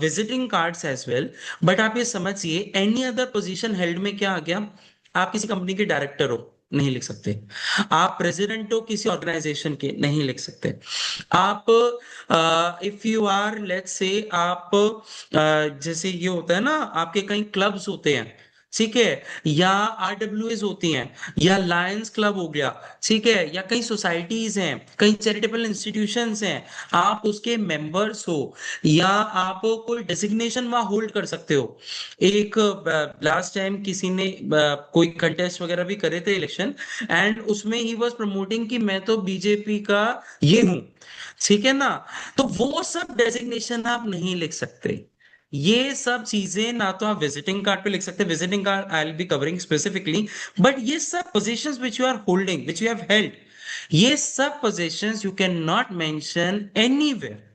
visiting cards as well. But आप ये समझिए एनी अदर पोजीशन हेल्ड में क्या आ गया, आप किसी कंपनी के डायरेक्टर हो नहीं लिख सकते, आप प्रेसिडेंट हो किसी ऑर्गेनाइजेशन के नहीं लिख सकते, आप if you are let's say आप जैसे ये होता है ना, आपके कई क्लब्स होते हैं, ठीक है, या आरडब्ल्यूएस होती हैं, या लायंस क्लब हो गया, ठीक है, या कई सोसाइटीज हैं, कई चैरिटेबल इंस्टीट्यूशंस हैं, आप उसके मेंबर्स हो, या आप कोई डेजिग्नेशन वहां होल्ड कर सकते हो। एक लास्ट टाइम किसी ने कोई कंटेस्ट वगैरह भी करे थे इलेक्शन, एंड उसमें ही वाज प्रमोटिंग कि मैं तो बीजेपी का ये हूं, ठीक है ना। तो वो सब डेजिग्नेशन आप नहीं लिख सकते। ये सब चीजें ना तो आप विजिटिंग कार्ड पे लिख सकते, visiting card I will be covering specifically, but ये सब positions which you are holding, which you have held, ये सब positions you can not mention anywhere.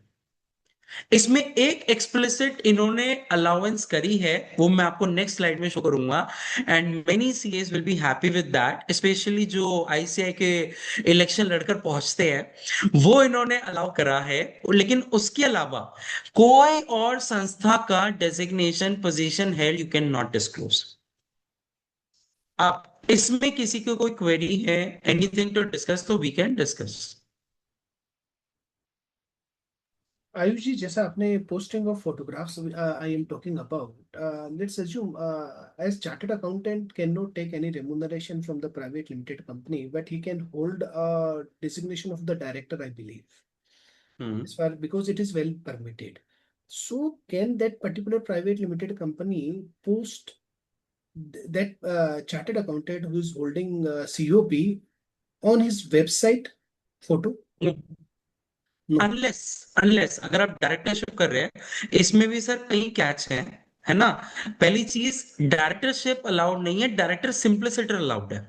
इसमें एक एक्सप्लिसिट इन्होंने अलाउंस करी है, वो मैं आपको नेक्स्ट स्लाइड में शो करूंगा, and many CS will be happy with that, specially जो आईसीआई के इलेक्शन लड़कर पहुंचते हैं, वो इन्होंने अलाउ करा है। लेकिन उसके अलावा कोई और संस्था का designation position held you can not disclose. आप इसमें किसी को कोई क्वेरी है, एनीथिंग टू डिस्कस, तो we can discuss. Ayush ji, जैसा आपने posting of photographs I am talking about, let's assume as chartered accountant can not take any remuneration from the private limited company, but he can hold designation of the director, I believe, hmm. as far because it is well permitted. So can that particular private limited company post that chartered accountant who is holding COP on his website photo? No. Unless unless अगर आप directorship कर रहे हैं, इसमें भी sir कई catch है ना। पहली चीज, डायरेक्टरशिप अलाउड नहीं है, डायरेक्टर सिंप्लिसिटर अलाउड है।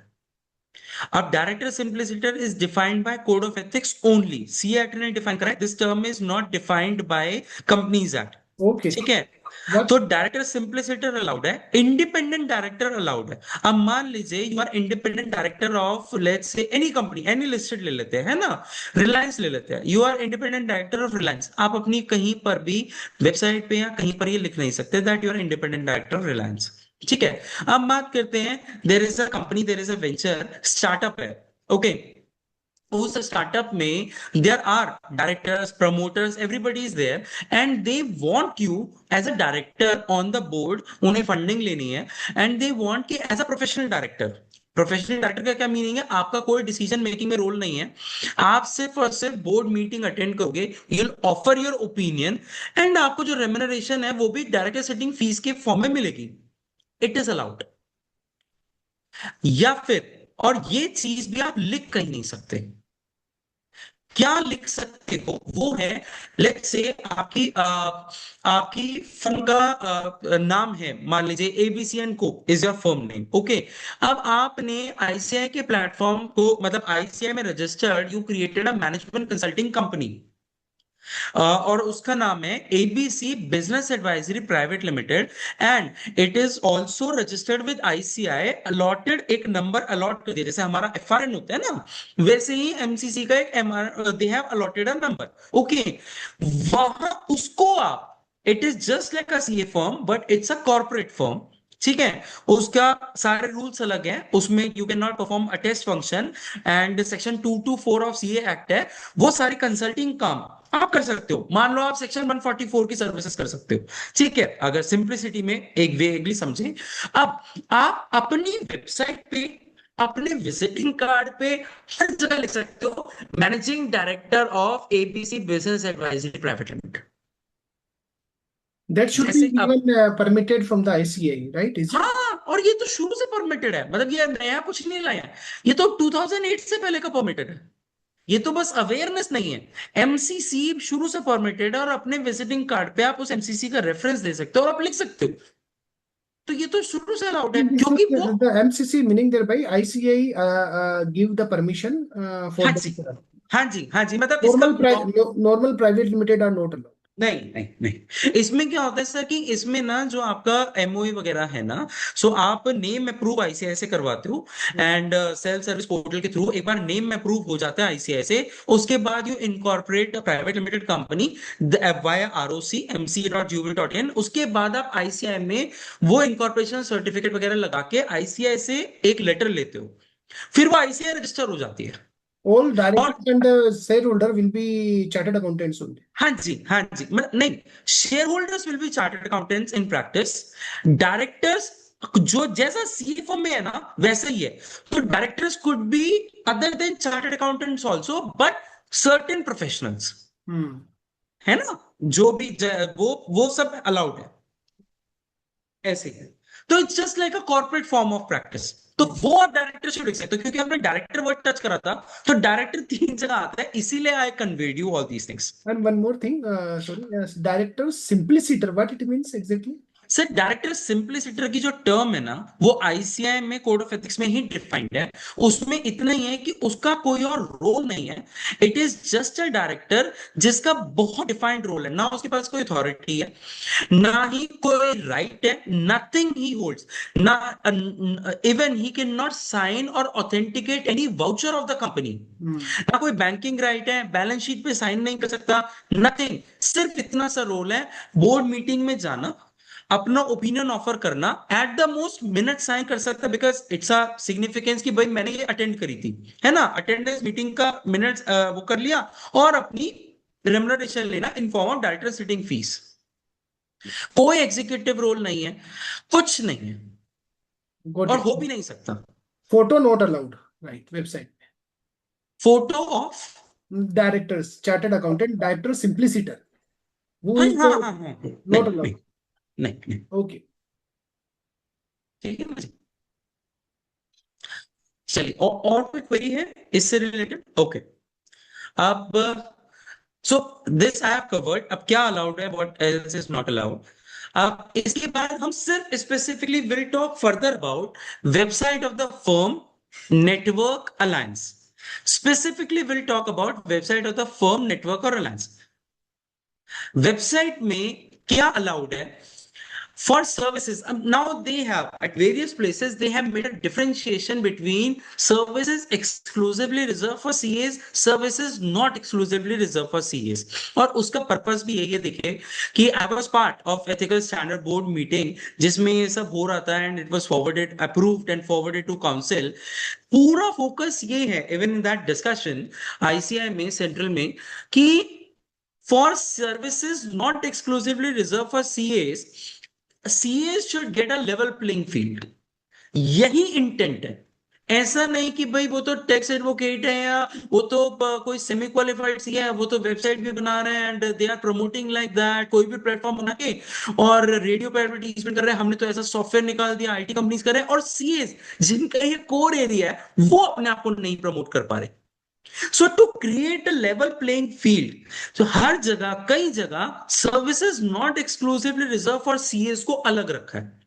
अब director simpliciter is defined by code of ethics only, सीएट ने डिफाइन करा है, this term is not defined by Companies Act. Okay. ठीक है, What? तो डायरेक्टर सिंप्लिसिटर अलाउड है, इंडिपेंडेंट डायरेक्टर अलाउड है। अब मान लीजिए you are independent director of let's say any company, any listed ले लेते हैं, है ना, रिलायंस ले लेते हैं, you are independent director of Reliance. आप अपनी कहीं पर भी वेबसाइट पे या कहीं पर ये लिख नहीं सकते that you are independent director of Reliance. ठीक है, अब बात करते हैं, there is a company, there is a venture startup है, ओके, उस स्टार्टअप में there are directors, promoters, everybody is there, and they want you as a director on the board, उन्हें फंडिंग लेनी है, एंड दे वांट कि as a professional director. Professional director का क्या meaning है, आपका कोई डिसीजन मेकिंग में रोल नहीं है, आप सिर्फ और सिर्फ बोर्ड मीटिंग अटेंड करोगे, you will offer your opinion, and आपको जो रेम्यूनरेशन है वो भी डायरेक्टर सिटिंग फीस के फॉर्म में मिलेगी। It is allowed. या फिर, और ये चीज भी आप लिख कहीं नहीं सकते, क्या लिख सकते हो वो है, लेट्स से आपकी फर्म का नाम है, मान लीजिए एबीसी एंड को is your firm name, okay. अब आपने आईसीआई के प्लेटफॉर्म को, मतलब आईसीआई में registered, you created a management consulting company, और उसका नाम है ABC business advisory private limited, and it is also registered with ICI, allotted एक नंबर अलॉट कर दिया, जैसे हमारा एफआरएन होता है ना, वैसे ही एमसीसी का एक MR, they have allotted a number, okay. वहां उसको आप, it is just like a CA firm but it's a corporate firm. ठीक है, उसका सारे रूल्स अलग हैं, उसमें you can not perform attest function, and section 224 of CA act है, वो सारी कंसल्टिंग काम आप कर सकते हो। मान लो आप सेक्शन 144 की सर्विसेज कर सकते हो। ठीक है, अगर सिंप्लिसिटी में एक वेगली समझे, अब आप अपनी वेबसाइट पे, अपने विजिटिंग कार्ड पे, हर जगह लिख सकते हो managing director of ABC business advisory private limited. That should be जैसे अब, even permitted from the ICAI, right? Is it? हाँ, और ये तो शुरू से परमिटेड है, मतलब ये नया कुछ नहीं लाया है, ये तो 2008 से पहले का परमिटेड है, ये तो बस अवेयरनेस नहीं है। एमसीसी शुरू से परमिटेड है, और अपने विजिटिंग कार्ड पे आप उस एमसीसी का रेफरेंस दे सकते हो और आप लिख सकते हो, तो ये तो शुरू से अलाउड है This is क्योंकि वो, the MCC, meaning thereby ICAI give the permission for हाँ the जी, हाँ जी, हाँ जी, मतलब इसका normal normal private limited are not allowed. नहीं नहीं नहीं, इसमें क्या होता है सर कि इसमें ना जो आपका एमओए वगैरह है ना, सो आप नेम अप्रूव आईसीआई से करवाते हो, एंड सेल्फ सर्विस पोर्टल के थ्रू एक बार नेम अप्रूव हो जाता है आईसीआई से, उसके बाद you incorporate private limited company via ROC mc.gov.in, उसके बाद आप आईसीआई में वो इनकॉर्पोरेशन सर्टिफिकेट वगैरह लगा के आईसीआई से एक लेटर लेते हो, फिर वो आईसीआई रजिस्टर हो जाती है। All और directors and the shareholder will be chartered accountants only. हाँ जी, हाँ जी, मतलब नहीं, share holders will be chartered accountants in practice, directors जो जैसा सीएफओ में है ना वैसे ही है, तो directors could be other than chartered accountants also, but certain professionals, Hmm. है ना, जो भी वो सब अलाउड है, ऐसे ही है। तो it's just like a corporate form of practice, तो वो आप डायरेक्टरशिप लिख सकते हो, क्योंकि हमने डायरेक्टर वर्ड टच करा था, तो डायरेक्टर तीन जगह आता है, इसीलिए I conveyed you all these things. And one more thing, sorry, director simpliciter, what it means exactly? सर डायरेक्टर सिंप्लिसिटर की जो टर्म है ना, वो आईसीआई में कोड ऑफ एथिक्स में ही डिफाइंड है, उसमें इतना ही है कि उसका कोई और रोल नहीं है, it is just a director जिसका बहुत डिफाइंड रोल है, ना उसके पास कोई अथॉरिटी है, ना ही कोई राइट है, नथिंग ही होल्ड्स, ना even he can not sign और authenticate any voucher of the company, Hmm. ना कोई बैंकिंग राइट है, बैलेंस शीट पे साइन नहीं कर सकता, नथिंग, सिर्फ इतना सा रोल है, बोर्ड मीटिंग में जाना, अपना ओपिनियन ऑफर करना, at the most minute sign कर सकता है, बिकॉज इट्स अ सिग्निफिकेंस कि भाई मैंने ये अटेंड करी थी, है ना, अटेंडेंस मीटिंग का मिनट्स वो कर लिया, और अपनी रेमुनरेशन लेना in form of director sitting fees. कोई एग्जीक्यूटिव रोल नहीं है, कुछ नहीं है, गॉट और इट। हो भी नहीं सकता। Photo not allowed, right, website photo of, में। Directors, chartered accountant, director, simpliciter, who हाँ इज हाँ द हाँ हाँ, नॉट नहीं नहीं अलाउड। नहीं नहीं, ओके। ठीक है मुझे। चलिए, और कोई क्वेरी है इससे रिलेटेड? ओके। अब so this I have covered, अब क्या अलाउड है, what else is not allowed. अब इसके बाद हम सिर्फ specifically will talk further about website of the firm network alliance. Specifically will talk about website of the firm network और alliance. Website में क्या अलाउड है for services. Now they have at various places they have made a differentiation between services exclusively reserved for CAs, services not exclusively reserved for CAs. और उसका purpose भी यही है, देखिए कि I was part of ethical standard board meeting जिसमें ये सब हो रहा था, and it was forwarded, approved and forwarded to council। पूरा फोकस ये है even in that discussion ICI में, सेंट्रल में, कि for services not exclusively reserved for CAs, CAs should get a level playing field। यही इंटेंट है। ऐसा नहीं कि भाई वो तो टैक्स एडवोकेट है, या वो तो कोई सेमी क्वालिफाइड सी है, वो तो वेबसाइट भी बना रहे हैं and they are promoting like that, कोई भी प्लेटफॉर्म बना के और रेडियो पे एडवर्टीजमेंट कर रहे हैं, हमने तो ऐसा सॉफ्टवेयर निकाल दिया, आईटी कंपनीज कर रहे हैं, और सीएस जिनका ये कोर एरिया है वो अपने आप को नहीं प्रमोट कर पा रहे। So to create a level playing field, तो हर जगह, कई जगह services not exclusively reserve for CAs को अलग रखा है।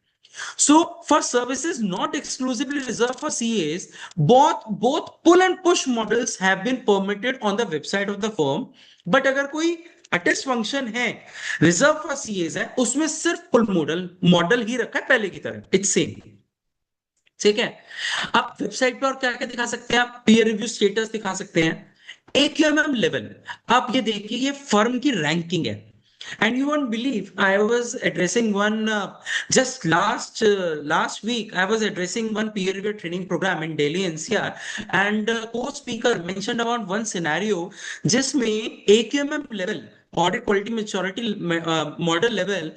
So for services not exclusively reserved for CAs, both pull and push models have been permitted on the website of the firm. But अगर कोई अटेस्ट फंक्शन है reserve for CS है, उसमें सिर्फ पुल मॉडल ही रखा है पहले की तरह, इट्स सेम। ठीक है। आप वेबसाइट पे और क्या क्या दिखा सकते हैं? आप पीयर रिव्यू स्टेटस दिखा सकते हैं, AQMM लेवल। आप ये देखिए, ये फर्म की रैंकिंग है। And you won't believe, I was addressing one just last week. I was addressing one peer review training program in Delhi NCR, and co-speaker mentioned about one scenario जिसमें AQMM level, audit quality maturity model level,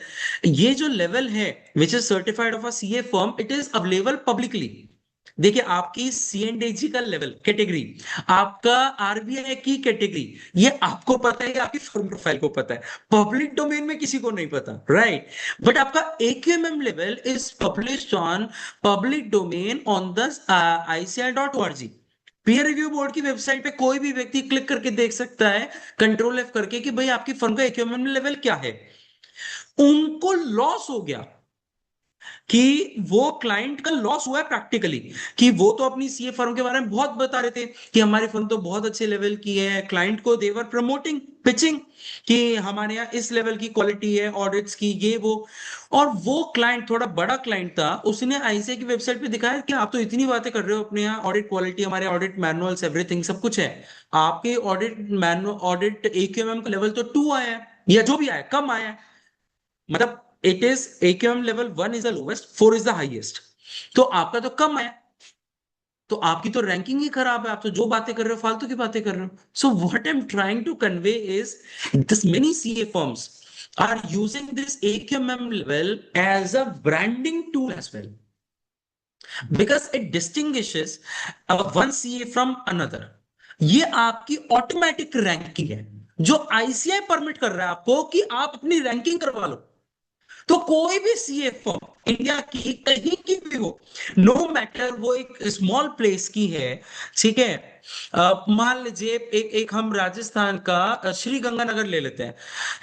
ये जो level है which is certified of a CA firm, it is available publicly. देखिए, आपकी सीएनडीजी का level category, आपका RBI की category, ये आपको पता है, आपकी फर्म प्रोफाइल को पता है, पब्लिक डोमेन में किसी को नहीं पता, राइट? बट आपका AQMM level is published on public domain on the ICAI.org। Peer review board की वेबसाइट पे कोई भी व्यक्ति क्लिक करके देख सकता है, कंट्रोल F करके, कि भाई आपकी फर्म का AQMM लेवल क्या है। उनको लॉस हो गया, कि वो क्लाइंट का लॉस हुआ है प्रैक्टिकली, कि वो तो अपनी सीए फर्म के बारे में बहुत बता रहे थे कि हमारी फर्म तो बहुत अच्छे लेवल की है, क्लाइंट को देवर प्रमोटिंग, पिचिंग, कि हमारे यहाँ इस लेवल की क्वालिटी है, ऑडिट्स की, ये वो। और वो क्लाइंट थोड़ा बड़ा क्लाइंट था, उसने आईसीआई की वेबसाइट पे दिखाया कि आप तो इतनी बातें कर रहे हो, अपने यहाँ ऑडिट क्वालिटी, हमारे ऑडिट मैनुअल्स, एवरीथिंग सब कुछ है, आपके ऑडिट मैनुअल, ऑडिट AQMM का लेवल तो 2 आया है, या जो भी आया कम आया है। मतलब it is AQM level 1 is the lowest, 4 is the highest, तो आपका तो कम है, तो आपकी तो रैंकिंग ही खराब है, आप तो जो बातें कर रहे हो फालतू की बातें कर रहे हो। So what I am trying to convey is this many CA firms are using this AQMM level as a branding tool as well, because it distinguishes one CA from another। ये आपकी ऑटोमेटिक रैंकिंग है, जो ICI permit कर रहा है आपको कि आप अपनी रैंकिंग करवा लो। तो कोई भी सीए फर्म इंडिया की कहीं की भी हो, नो मैटर वो एक स्मॉल प्लेस की है, ठीक है, मान लीजिए एक एक हम राजस्थान का श्री गंगानगर ले लेते हैं,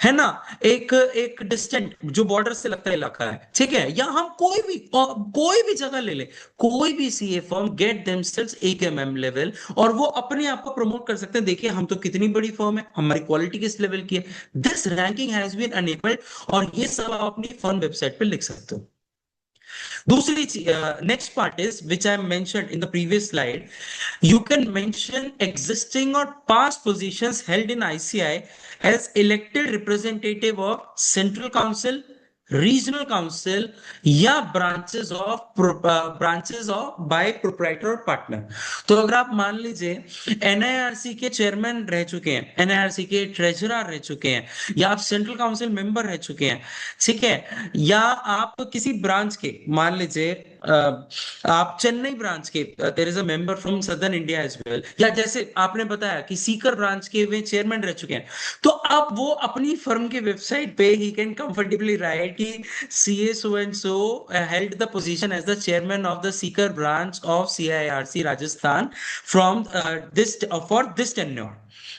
है ना, एक एक डिस्टेंट जो बॉर्डर से लगता इलाका है, ठीक है, या हम कोई भी जगह ले ले, कोई भी CA firm get themselves AQMM level, और वो अपने आप को प्रमोट कर सकते हैं, देखिए हम तो कितनी बड़ी फर्म है, हमारी क्वालिटी किस लेवल की है। This ranking has been enabled, और ये सब आप अपनी फर्म वेबसाइट पे लिख सकते हो। दूसरी next part is which I mentioned in the previous slide, you can mention existing or past positions held in ICI as elected representative of Central Council, regional council या ब्रांचेस ऑफ बाय प्रोप्राइटर और partner. तो अगर आप मान लीजिए NIRC के chairman रह चुके हैं, एनआईआरसी के ट्रेजरर रह चुके हैं, या आप सेंट्रल काउंसिल मेंबर रह चुके हैं, ठीक है, या आप किसी ब्रांच के, मान लीजिए आप चेन्नई ब्रांच के, there is a member from southern India as well, या जैसे आपने बताया कि सीकर ब्रांच के वे चेयरमैन रह चुके हैं, तो अब वो अपनी फर्म के वेबसाइट पे ही कैन कंफर्टेबली राइट कि CA so and so held the position as the chairman of the Sikar branch of CIRC Rajasthan from for this tenure।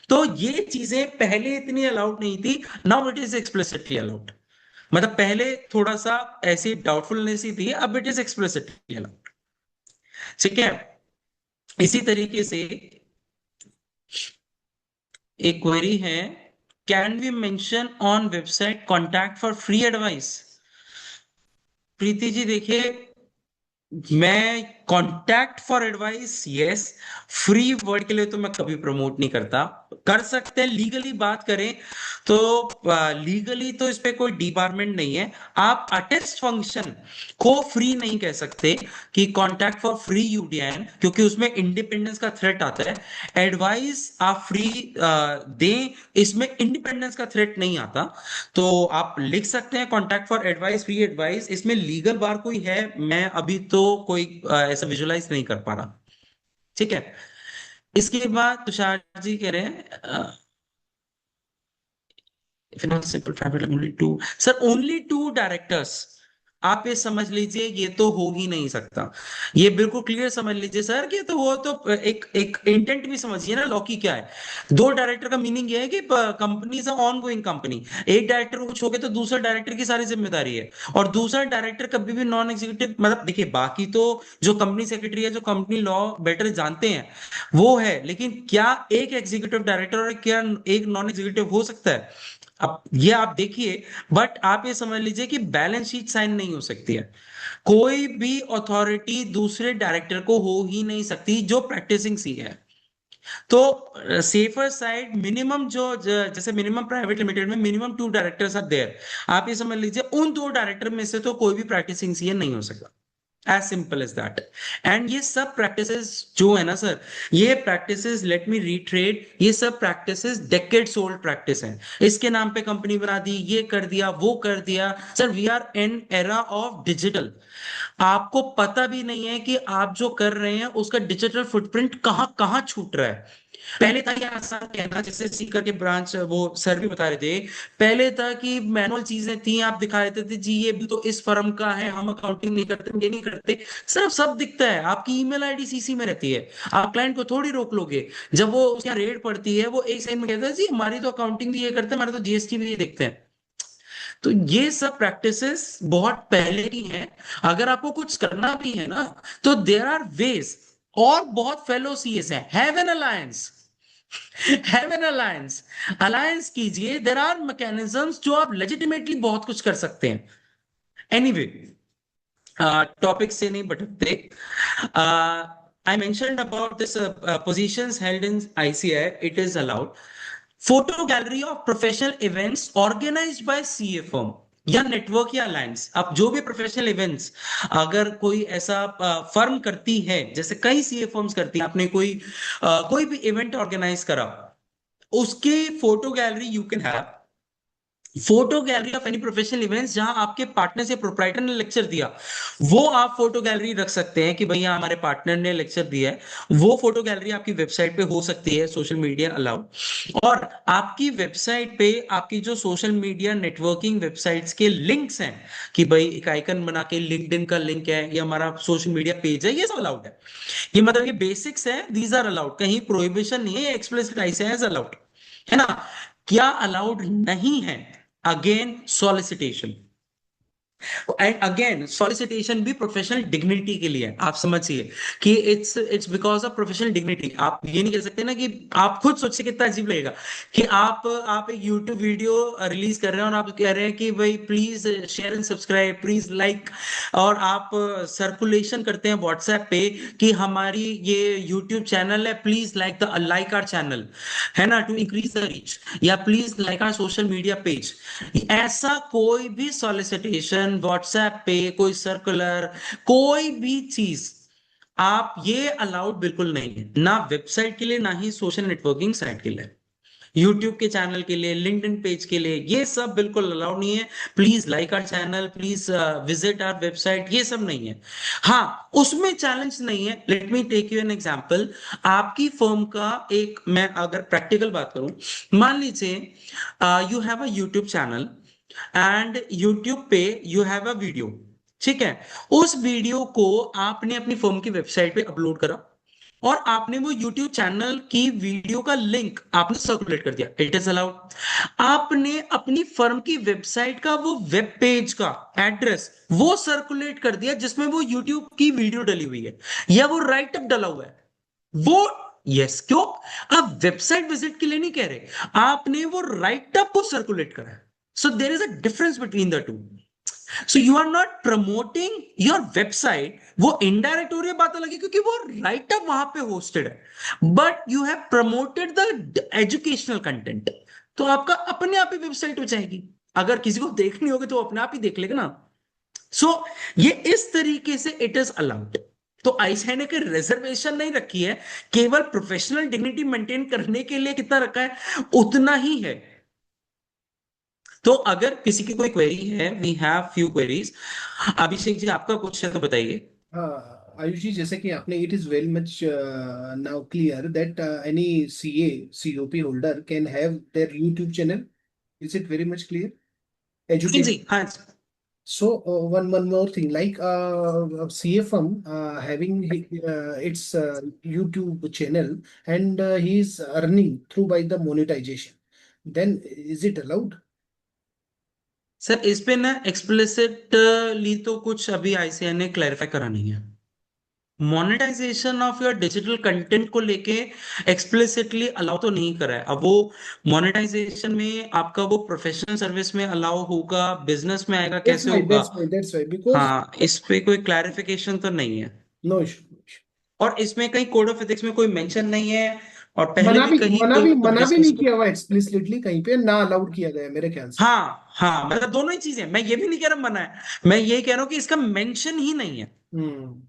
तो ये चीजें पहले इतनी अलाउड नहीं थी, now it is explicitly allowed. मतलब पहले थोड़ा सा ऐसी डाउटफुलनेस ही थी, अब इट इज एक्सप्लिसिटली अलाउड। ठीक है। इसी तरीके से एक क्वेरी है, can we mention on website contact for free advice. Preeti ji देखिए, मैं contact for advice yes, free word के लिए तो मैं कभी प्रमोट नहीं करता। कर सकते हैं, लीगली बात करें तो लीगली तो इस पे कोई डिपार्टमेंट नहीं है। आप अटेस्ट फंक्शन को फ्री नहीं कह सकते कि कॉन्टैक्ट फॉर फ्री यूडीएन, क्योंकि उसमें इंडिपेंडेंस का थ्रेट आता है। एडवाइस आप फ्री दें, इसमें इंडिपेंडेंस का थ्रेट नहीं आता। तो आप लिख सकते हैं contact for advice, free advice, इसमें लीगल बार कोई है मैं अभी तो कोई ऐसा विजुलाइज नहीं कर पा रहा। ठीक है। इसके बाद तुषार जी कह रहे हैं simple private only two, sir only two directors. आप ये समझ लीजिए ये तो हो ही नहीं सकता। ये बिल्कुल क्लियर समझ लीजिए सर कि तो वो तो एक एक इंटेंट भी समझिए ना, लॉ की क्या है। दो डायरेक्टर का मीनिंग ये है कि company is on going company. एक डायरेक्टर को कुछ हो गया तो दूसरा डायरेक्टर की सारी जिम्मेदारी है, और दूसरा डायरेक्टर कभी भी नॉन एग्जीक्यूटिव, मतलब देखिए बाकी तो जो कंपनी सेक्रेटरी है, जो कंपनी लॉ बेटर जानते हैं वो है, लेकिन क्या एक एग्जीक्यूटिव डायरेक्टर और क्या एक नॉन एग्जीक्यूटिव हो सकता है। अब ये आप देखिए, बट आप ये समझ लीजिए कि बैलेंस शीट साइन नहीं हो सकती है। कोई भी अथॉरिटी दूसरे डायरेक्टर को हो ही नहीं सकती जो प्रैक्टिसिंग सी है। तो सेफर साइड मिनिमम जैसे मिनिमम प्राइवेट लिमिटेड में minimum two directors are there. आप ये समझ लीजिए उन दो डायरेक्टर में से तो कोई भी प्रैक्टिसिंग सीए नहीं हो सकता। As simple as that. And ये सब प्रैक्टिसेस जो है ना सर, ये प्रैक्टिसेस लेट मी रिट्रेड, ये सब प्रैक्टिसेस डेकेड्स ओल्ड प्रैक्टिस है। इसके नाम पे कंपनी बना दी, ये कर दिया, वो कर दिया। Sir we are in era of digital. आपको पता भी नहीं है कि आप जो कर रहे हैं उसका डिजिटल फुटप्रिंट कहाँ कहाँ छूट रहा है। पहले था ये आसान कहना, जैसे सीकर के ब्रांच वो सर भी बता रहे थे, पहले था कि मैनुअल चीजें थी, आप दिखा देते थे जी ये भी तो इस फर्म का है, हम अकाउंटिंग नहीं करते, ये नहीं करते। सर सब दिखता है, आपकी ईमेल आईडी सीसी में रहती है, आप क्लाइंट को थोड़ी रोक लोगे। जब वो उसकी रेट पड़ती है वो एक सेकंड में कहता है जी हमारी तो अकाउंटिंग भी ये करते हैं, हमारे तो जीएसटी भी ये देखते हैं। तो ये सब प्रैक्टिसेस बहुत पहले की हैं। अगर आपको कुछ करना भी है ना, तो देयर आर वेज। और बहुत फेलो सीएस हैं, have an alliance, have an alliance, alliance कीजिए। देयर आर मैकेनिज्म्स जो आप लेजिटिमेटली बहुत कुछ कर सकते हैं। एनीवे, टॉपिक से नहीं भटकते। I mentioned about this positions held in ICI. It is allowed. Photo gallery of professional events organized by CA firm या नेटवर्क या अलायंस। अब जो भी प्रोफेशनल इवेंट्स अगर कोई ऐसा फर्म करती है, जैसे कई सीए फर्म्स करती हैं, आपने कोई भी इवेंट ऑर्गेनाइज करा, उसके photo gallery you can have. Photo gallery of any professional events जहां आपके पार्टनर से प्रोप्राइटर ने लेक्चर दिया, वो आप फोटो गैलरी रख सकते हैं कि भैया हमारे पार्टनर ने लेक्चर दिया है। वो फोटो गैलरी आपकी वेबसाइट पे हो सकती है, सोशल मीडिया अलाउड। और आपकी वेबसाइट पे आपकी जो सोशल मीडिया नेटवर्किंग वेबसाइट्स के लिंक्स हैं, कि भाई एक आइकन बना के लिंक्डइन का लिंक है, ये हमारा सोशल मीडिया पेज है, ये सब अलाउड है। ये मतलब ये बेसिक्स है, दीज आर अलाउड, कहीं प्रोहिबिशन नहीं है, एक्सप्लिसिट ऐसे है अलाउड, है ना। क्या अलाउड नहीं है, again solicitation. And again solicitation भी प्रोफेशनल डिग्निटी के लिए है। आप समझिए कि it's because of professional dignity. आप ये नहीं कह सकते ना कि आप खुद सोचिए कितना अजीब लगेगा कि आप एक यूट्यूब वीडियो रिलीज कर रहे हैं और आप कह रहे हैं कि भाई please share and subscribe, please like, और आप सर्कुलेशन करते हैं व्हाट्सएप पे कि हमारी ये यूट्यूब चैनल है, प्लीज लाइक आवर चैनल, है ना, टू इंक्रीज द रीच, या please like our social media page. ऐसा कोई भी सॉलिसिटेशन व्हाट्सएप पे, कोई सर्कुलर, कोई भी चीज आप ये अलाउड बिल्कुल नहीं है, ना वेबसाइट के लिए ना ही सोशल नेटवर्किंग साइट के लिए। यूट्यूब के चैनल के लिए, लिंक्डइन पेज के लिए, ये सब बिल्कुल अलाउड नहीं है। Please like our channel, please visit our website, ये सब नहीं है। हाँ, उसमें चैलेंज नहीं है। Let me take you an example. आपकी फर्म का एक, मैं अगर प्रैक्टिकल बात करूं, मान लीजिए you have a YouTube channel and YouTube पे यू हैव अ वीडियो, ठीक है। उस वीडियो को आपने अपनी फर्म की वेबसाइट पे अपलोड करा और आपने वो यूट्यूब चैनल की वीडियो का लिंक आपने सर्कुलेट कर दिया, इट इज अलाउड। आपने अपनी फर्म की वेबसाइट का वो वेब पेज का एड्रेस वो सर्कुलेट कर दिया जिसमें वो यूट्यूब की वीडियो डली हुई है या वो राइट अप डला हुआ है, वो, यस, क्यों? आप वेबसाइट विजिट के लिए नहीं कह रहे, आपने वो राइट अप को सर्कुलेट करा है। So there is a difference between the two. So you are not promoting your website, वो इनडायरेक्ट हो रही है, बात अलग है क्योंकि वो राइट अप वहां पे होस्टेड है, but you have promoted the educational content. तो आपका अपने आप ही वेबसाइट हो जाएगी, अगर किसी को देखनी होगी तो वो अपने आप ही देख लेगा ना। सो ये इस तरीके से इट इज अलाउड। तो आईसीआई ने कोई रिजर्वेशन नहीं रखी है, केवल प्रोफेशनल डिग्निटी मेंटेन करने के लिए कितना रखा है उतना ही है। तो अगर किसी की कोई क्वेरी है, we have few queries. Abhishek ji, आपका कुछ है तो बताइए। हाँ आयुष जी, जैसे कि आपने, it is very much now clear that any CA COP holder can have their YouTube channel. Is it very much clear? जी जी, हाँ जी। So one more thing, like CFM having its YouTube channel, and he is earning through by the monetization. Then is it allowed? Sir इस पे ना explicitly तो कुछ अभी आईसीआई ने क्लैरिफाई करा नहीं है। Monetisation of your digital content को लेके एक्सप्लिसिटली अलाउ तो नहीं करा है। अब वो मोनेटाइजेशन में आपका वो प्रोफेशनल सर्विस में अलाउ होगा, बिजनेस में आएगा, That's कैसे why. होगा? That's why. That's why. Because हाँ, इस पे कोई क्लैरिफिकेशन तो नहीं है। no issue. No issue. और इसमें कहीं कोड ऑफ एथिक्स में कोई मेंशन नहीं है, और पहले मना भी भी कहीं मना कोई भी मतलब मना भी डिस्कस। नहीं किया हुआ एक्सप्लिसिटली, कहीं पे ना अलाउड किया गया है मेरे ख्याल से। हाँ हाँ, मतलब दोनों ही चीजें, मैं ये भी नहीं कह रहा मना है, मैं ये कह रहा हूँ कि इसका मेंशन ही नहीं है। हम्म।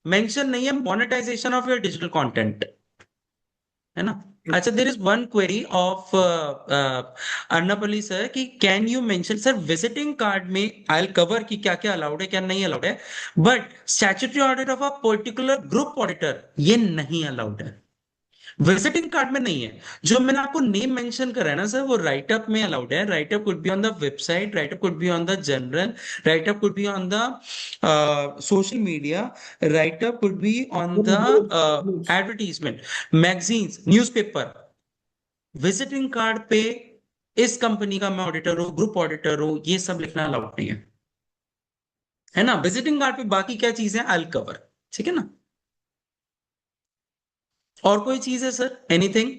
मेंशन नहीं है monetisation of your digital content, है ना। अच्छा, there is one query of अर्नपली सर कि can you mention, sir visiting card में आई कवर कि क्या क्या अलाउड है क्या नहीं अलाउड है, but statutory audit of a particular group auditor ये नहीं अलाउड है, विजिटिंग कार्ड में नहीं है। जो मैंने आपको नेम मेंशन करा है ना सर, वो राइट अप में अलाउड है। Right up could be on the website, right up could be on the general, right up could be on the social media, right up could be on the News. Advertisement, magazines, newspaper. Visiting card पे इस कंपनी का मैं auditor हूँ, group auditor हूँ, ये सब लिखना अलाउड नहीं है ना। विजिटिंग कार्ड पे बाकी क्या चीजें आई कवर, ठीक है ना। और कोई चीज है सर, एनीथिंग?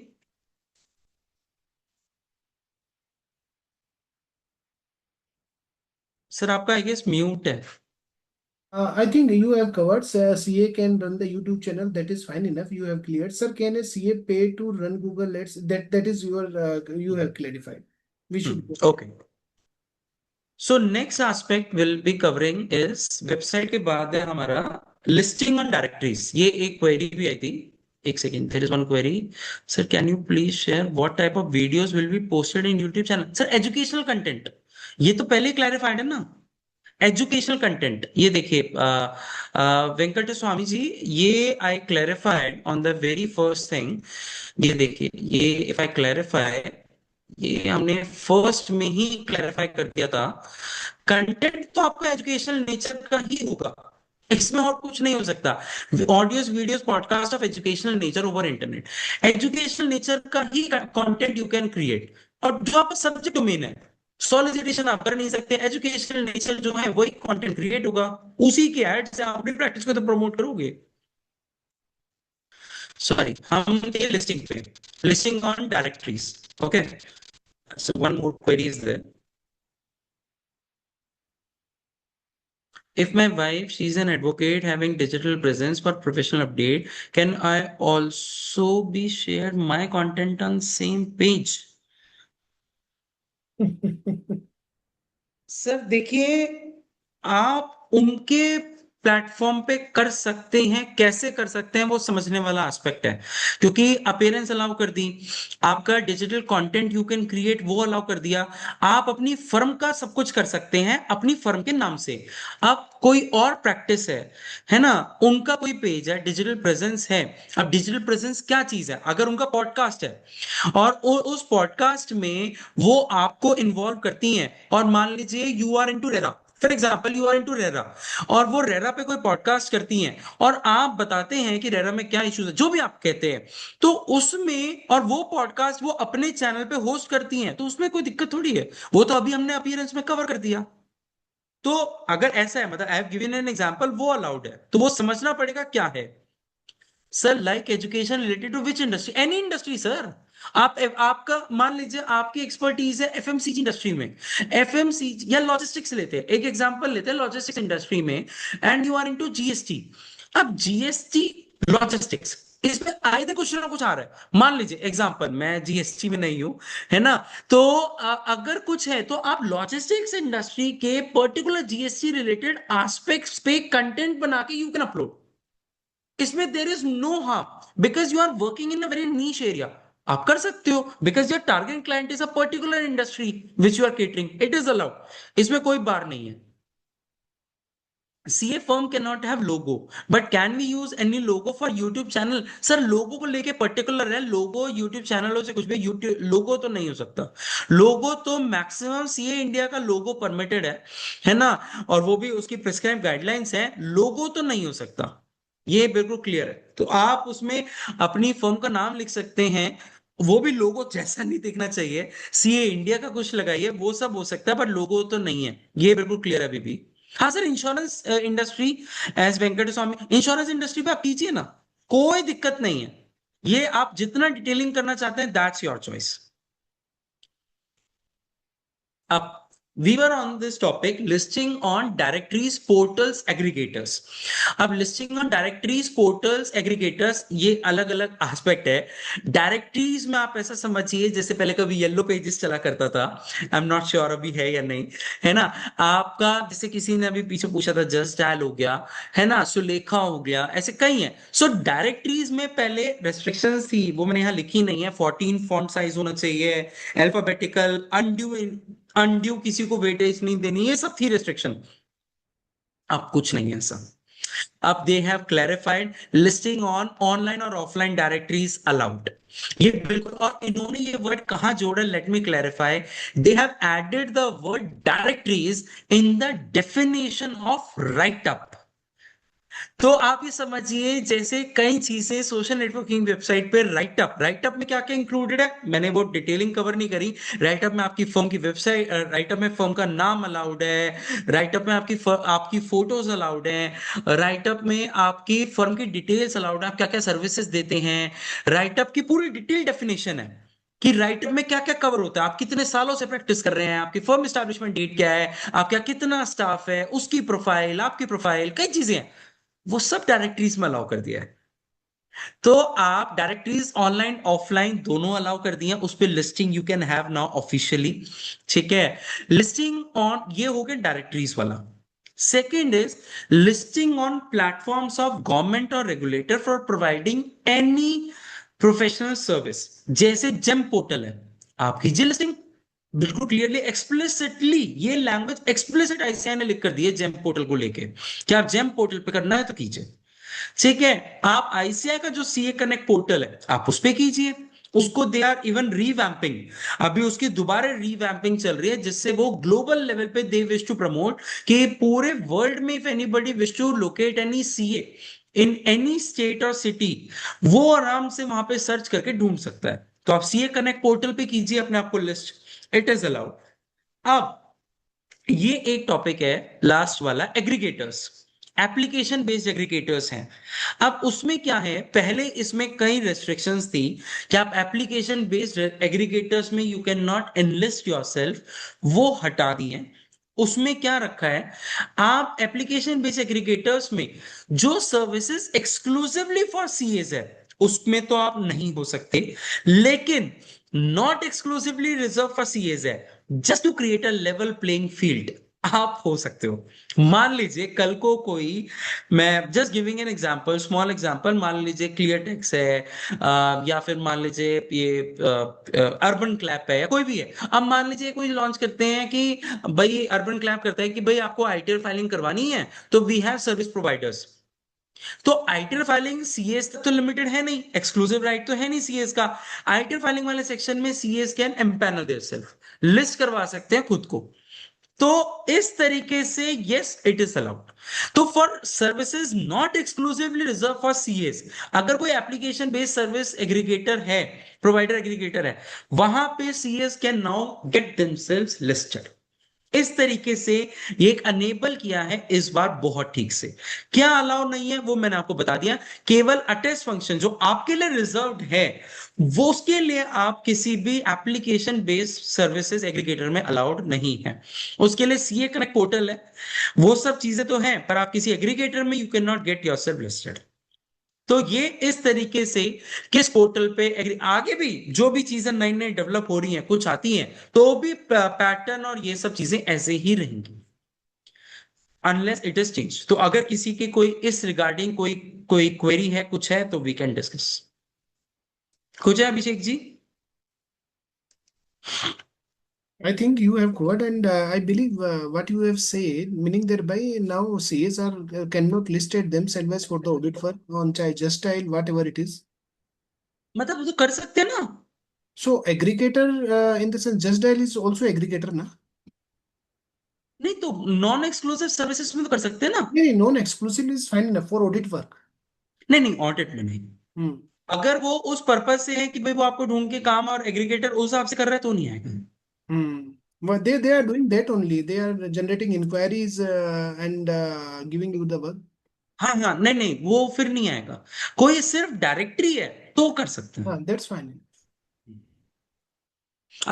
सर आपका आई गेस म्यूट है। I think you have covered. CA can run the YouTube channel. That is fine enough. You have cleared. Sir, can a CA pay to run Google Ads? That is your you have clarified. We should go. Okay, so next aspect will be covering is website के बाद है हमारा listing on directories. ये एक query भी आई थी, एक second, there is one query. Sir can you please share what type of videos will be posted in YouTube channel? Sir educational content, ये तो पहले क्लैरिफाइड है ना। एजुकेशनल कंटेंट, ये देखिए वेंकट स्वामी जी, ये I clarified on the very first thing. ये देखिए, ये इफ आई क्लैरिफाई, ये हमने फर्स्ट में ही क्लैरिफाई कर दिया था। कंटेंट तो आपका एजुकेशनल नेचर का ही होगा, इसमें और कुछ नहीं हो सकता। Audios, videos, podcast of educational nature over internet, educational nature का ही कंटेंट यू कैन क्रिएट। और जो आपका सब्जेक्ट डोमेन है, सॉलिसिटेशन आप कर नहीं सकते, एजुकेशनल नेचर जो है वही कंटेंट क्रिएट होगा, उसी के एड से आप अपनी प्रैक्टिस को तो प्रमोट करोगे। सॉरी, हम थे लिस्टिंग पे, listing on directories. Okay, so one more query is there. If my wife, she's an advocate having digital presence for professional update, can I also be share my content on same page? Sir देखिए, आप उनके platform पे कर सकते हैं, कैसे कर सकते हैं वो समझने वाला एस्पेक्ट है। क्योंकि अपीयरेंस अलाउ कर दी, आपका digital content you can create वो अलाउ कर दिया, आप अपनी फर्म का सब कुछ कर सकते हैं अपनी फर्म के नाम से। अब कोई और प्रैक्टिस है ना, उनका कोई पेज है, डिजिटल प्रेजेंस है। अब डिजिटल प्रेजेंस क्या चीज है, अगर उनका पॉडकास्ट है और उस पॉडकास्ट में वो आपको इन्वॉल्व करती हैं, और मान लीजिए you are into RERA, for example you are into RERA, और वो रेरा पे कोई पॉडकास्ट करती हैं और आप बताते हैं कि रेरा में क्या इश्यूज है, जो भी आप कहते हैं, तो उसमें, और वो पॉडकास्ट वो अपने चैनल पे होस्ट करती हैं, तो उसमें कोई दिक्कत थोड़ी है, वो तो अभी हमने अपीयरेंस में कवर कर दिया। तो अगर ऐसा है, मतलब I have given an example, वो अलाउड है, तो वो समझना पड़ेगा क्या है। Sir like education related to which industry, any industry sir. आप आपका मान लीजिए आपकी एक्सपर्टीज है एफएमसीजी इंडस्ट्री में, एफएमसीजी या लॉजिस्टिक्स लेते हैं, एक एग्जांपल लेते हैं लॉजिस्टिक्स इंडस्ट्री में, and you are into GST. अब जीएसटी लॉजिस्टिक्स, इसमें आए थे कुछ ना कुछ आ रहा है, मान लीजिए एग्जांपल, मैं जीएसटी में नहीं हूं, है ना, तो अगर कुछ है तो आप लॉजिस्टिक्स इंडस्ट्री के पर्टिकुलर जीएसटी रिलेटेड एस्पेक्ट्स पे कंटेंट बना के यू कैन अपलोड। इसमें there is no harm, because you are working in a very niche area, आप कर सकते हो, because your target client is a particular industry which you are catering, it is allowed, इसमें कोई bar नहीं है। CA firm can not have logo, but can we use any logo for YouTube channel? Sir लोगो को लेके particular है, लोगो YouTube चैनलों से कुछ भी, यूट्यूब लोगो तो नहीं हो सकता। लोगो तो मैक्सिमम सीए इंडिया का लोगो परमिटेड है ना, और वो भी उसकी प्रिस्क्राइब गाइडलाइंस है, लोगो तो नहीं हो सकता, ये बिल्कुल क्लियर है। तो आप उसमें अपनी फर्म का नाम लिख सकते हैं, वो भी लोगो जैसा नहीं दिखना चाहिए, सीए इंडिया का कुछ लगाइए, वो सब हो सकता है, पर लोगो तो नहीं है, ये बिल्कुल क्लियर है अभी भी। हाँ sir, insurance industry, as Venkat Swami, insurance industry पे आप कीजिए ना, कोई दिक्कत नहीं है, ये आप जितना डिटेलिंग करना चाहते हैं, दैट्स योर चॉइस। अब we were on this topic, listing on directories, portals, aggregators। अब listing on directories, portals, aggregators, ये अलग अलग एस्पेक्ट है। डायरेक्टरीज में आप ऐसा समझिए जैसे पहले कभी येलो पेजेस चला करता था, आई एम नॉट श्योर अभी है या नहीं, है ना, आपका जैसे किसी ने अभी पीछे पूछा था, जस्ट डायल हो गया, है ना, सुलेखा हो गया, ऐसे कई हैं। सो डायरेक्टरीज में पहले रेस्ट्रिक्शंस थी, वो मैंने यहाँ लिखी नहीं है, 14 फॉन्ट साइज होना चाहिए, अल्फाबेटिकल, अनड्यू अनड्यू किसी को वेटेज नहीं देनी, ये सब थी रिस्ट्रिक्शन। अब कुछ नहीं है ऐसा। अब they have clarified listing on online और ऑफलाइन डायरेक्टरीज अलाउड, ये बिल्कुल। और इन्होंने ये वर्ड कहां जोड़ा, let me clarify, they have added the word directories in the definition of write up. तो आप ये समझिए जैसे कई चीजें सोशल नेटवर्किंग वेबसाइट पे राइट अप, राइट अप में क्या क्या इंक्लूडेड है, मैंने वो डिटेलिंग कवर नहीं करी। राइट अप में आपकी फर्म की वेबसाइट, राइट अप में फर्म का नाम अलाउड है, राइट अप में आपकी फोटोज अलाउड है, राइट अप में आपकी फर्म की डिटेल्स अलाउड है, आप क्या क्या सर्विसेज देते हैं, राइट अप की पूरी डिटेल डेफिनेशन है कि राइटर में क्या क्या कवर होता है, आप कितने सालों से प्रैक्टिस कर रहे हैं, आपकी फर्म एस्टैब्लिशमेंट डेट क्या है, आपका कितना स्टाफ है, उसकी प्रोफाइल, आपकी प्रोफाइल, कई चीजें हैं, वो सब डायरेक्टरीज में अलाउ कर दिया है। तो आप डायरेक्टरीज ऑनलाइन ऑफलाइन दोनों अलाउ कर दिए हैं, उस पर listing you can have now officially. ठीक है, लिस्टिंग ऑन, ये हो गया डायरेक्टरीज वाला। Second is listing on platforms of government और regulator for providing any professional service, जैसे जेम पोर्टल है, आप कीजिए लिस्टिंग, बिल्कुल क्लियरली एक्सप्लिसिटली, ये लैंग्वेज एक्सप्लिसिट आईसीआई ने लिख कर दी है जेम पोर्टल को लेके, कि आप जेम पोर्टल पे करना है तो कीजिए। ठीक है, आप आईसीआई का जो सीए कनेक्ट पोर्टल है आप उस पे कीजिए, उसको दे आर इवन रीवैम्पिंग, अभी उसकी दोबारा रीवैम्पिंग चल रही है, जिससे वो ग्लोबल लेवल पे दे विश टू प्रमोट कि पूरे वर्ल्ड में if anybody wish to locate any CA in any state और सिटी, वो आराम से वहां पे सर्च करके ढूंढ सकता है। तो आप सीए कनेक्ट पोर्टल पे कीजिए अपने आप को लिस्ट, इट इज अलाउड। अब ये एक टॉपिक है लास्ट वाला, एग्रीगेटर्स। एप्लीकेशन बेस्ड एग्रीगेटर्स हैं। अब उसमें क्या है, पहले इसमें कई रेस्ट्रिक्शंस थी कि आप एप्लीकेशन बेस्ड एग्रीगेटर्स में you can not enlist yourself, वो हटा दिए। उसमें क्या रखा है, आप एप्लीकेशन बेस्ड एग्रीगेटर्स में जो सर्विसेज एक्सक्लूसिवली फॉर सीएस है उसमें तो आप नहीं हो सकते, लेकिन not exclusively reserve for CS है, just to create a level playing field आप हो सकते हो। मान लीजिए कल को कोई, मैं just giving an example, small example, मान लीजिए क्लियर टेक्स है, या फिर मान लीजिए ये अर्बन क्लैप है, या कोई भी है। अब मान लीजिए कोई लॉन्च करते हैं कि भाई अर्बन क्लैप करता है कि भाई आपको आईटीआर फाइलिंग करवानी है तो वी हैव सर्विस प्रोवाइडर्स। तो आईटीआर फाइलिंग सीएस तक तो लिमिटेड है नहीं, एक्सक्लूसिव राइट तो है नहीं सीएस का। आईटीआर फाइलिंग वाले सेक्शन में सीएस कैन एम्पैनल देयरसेल्फ, लिस्ट करवा सकते हैं खुद को। तो इस तरीके से यस इट इज अलाउड। तो for services not exclusively reserve for CS, अगर कोई एप्लीकेशन बेस्ड सर्विस एग्रीगेटर है, प्रोवाइडर एग्रीगेटर है, वहां पे CS can now get themselves listed. इस तरीके से ये एक अनेबल किया है इस बार बहुत ठीक से। क्या अलाउ नहीं है वो मैंने आपको बता दिया, केवल अटैच फंक्शन जो आपके लिए रिजर्व्ड है वो उसके लिए आप किसी भी एप्लीकेशन बेस्ड सर्विसेज एग्रीगेटर में अलाउड नहीं है। उसके लिए सीए कनेक्ट पोर्टल है, वो सब चीजें तो हैं, पर आप किसी एग्रीगेटर में you can not get yourself listed. तो ये इस तरीके से किस पोर्टल पे आगे भी जो भी चीजें नई नई डेवलप हो रही हैं, कुछ आती हैं, तो भी पैटर्न और ये सब चीजें ऐसे ही रहेंगी अनलेस इट इज चेंज। तो अगर किसी की कोई इस रिगार्डिंग कोई कोई क्वेरी है, कुछ है, तो वी कैन डिस्कस। कुछ है Abhishek ji? I think you have covered, and I believe what you have said, meaning thereby now CS are cannot listed themselves for the audit work on चाहे just style whatever it is. मतलब वो तो कर सकते हैं ना। So aggregator in the sense just dial is also aggregator ना? नहीं तो नॉन एक्सक्लूसिव सर्विसेज में तो कर सकते हैं ना। नहीं, non exclusive is fine enough for audit work. नहीं नहीं, ऑडिट में नहीं। Hmm. अगर वो उस पर्पज से है कि भाई वो आपको ढूंढ के काम और एग्रीगेटर उस हिसाब से कर रहा है तो नहीं आएगा। Hmm. But they are doing that only. They are generating inquiries and giving you the work. हाँ हाँ, नहीं नहीं, वो फिर नहीं आएगा। कोई सिर्फ डायरेक्टरी है तो कर सकते हैं। That's fine.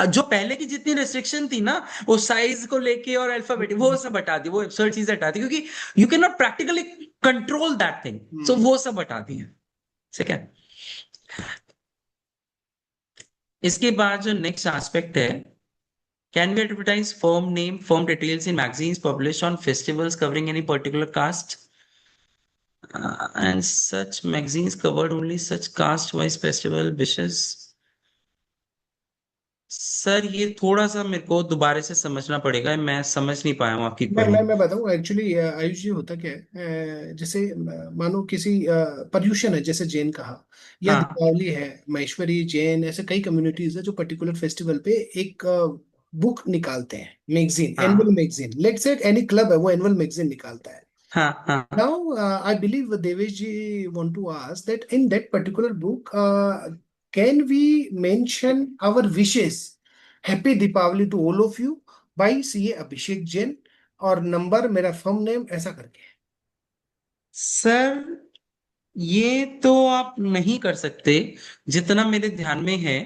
जो पहले की जितनी रेस्ट्रिक्शन थी ना, वो साइज को लेके और अल्फाबेट, वो Hmm. सब हटा दी, वो एब्सर्ड चीज हटा दी, क्योंकि you can not practically control that thing. So Hmm. वो सब हटा दी है। ठीक है। इसके बाद जो नेक्स्ट एस्पेक्ट है, can we advertise firm name firm details in magazines publish on festivals covering any particular caste, and such magazines covered only such caste wise festival wishes. Sir ये थोड़ा सा मेरे को दोबारा से समझना पड़ेगा, मैं समझ नहीं पाया हूँ आपकी क्वेरी। मैं बताऊं एक्चुअली आयुष जी, होता क्या है, जैसे मानो किसी पर्यूषण है, जैसे जैन कहा, या हाँ दीपावली है, महेश्वरी जैन, ऐसे कई कम्युनिटीज है जो पर्टिकुलर फेस्टिवल पे एक बुक निकालते हैं, मैगजीन, एनुअल हाँ magazine, let's say any club है वो एनुअल मैगजीन निकालता है। हाँ हाँ। Now, I believe Devesh ji want to ask that in that particular book, can we mention our wishes? Happy Deepavali to all of you by CA Abhishek Jain और number मेरा firm name ऐसा करके। Sir ये तो आप नहीं कर सकते, जितना मेरे ध्यान में है।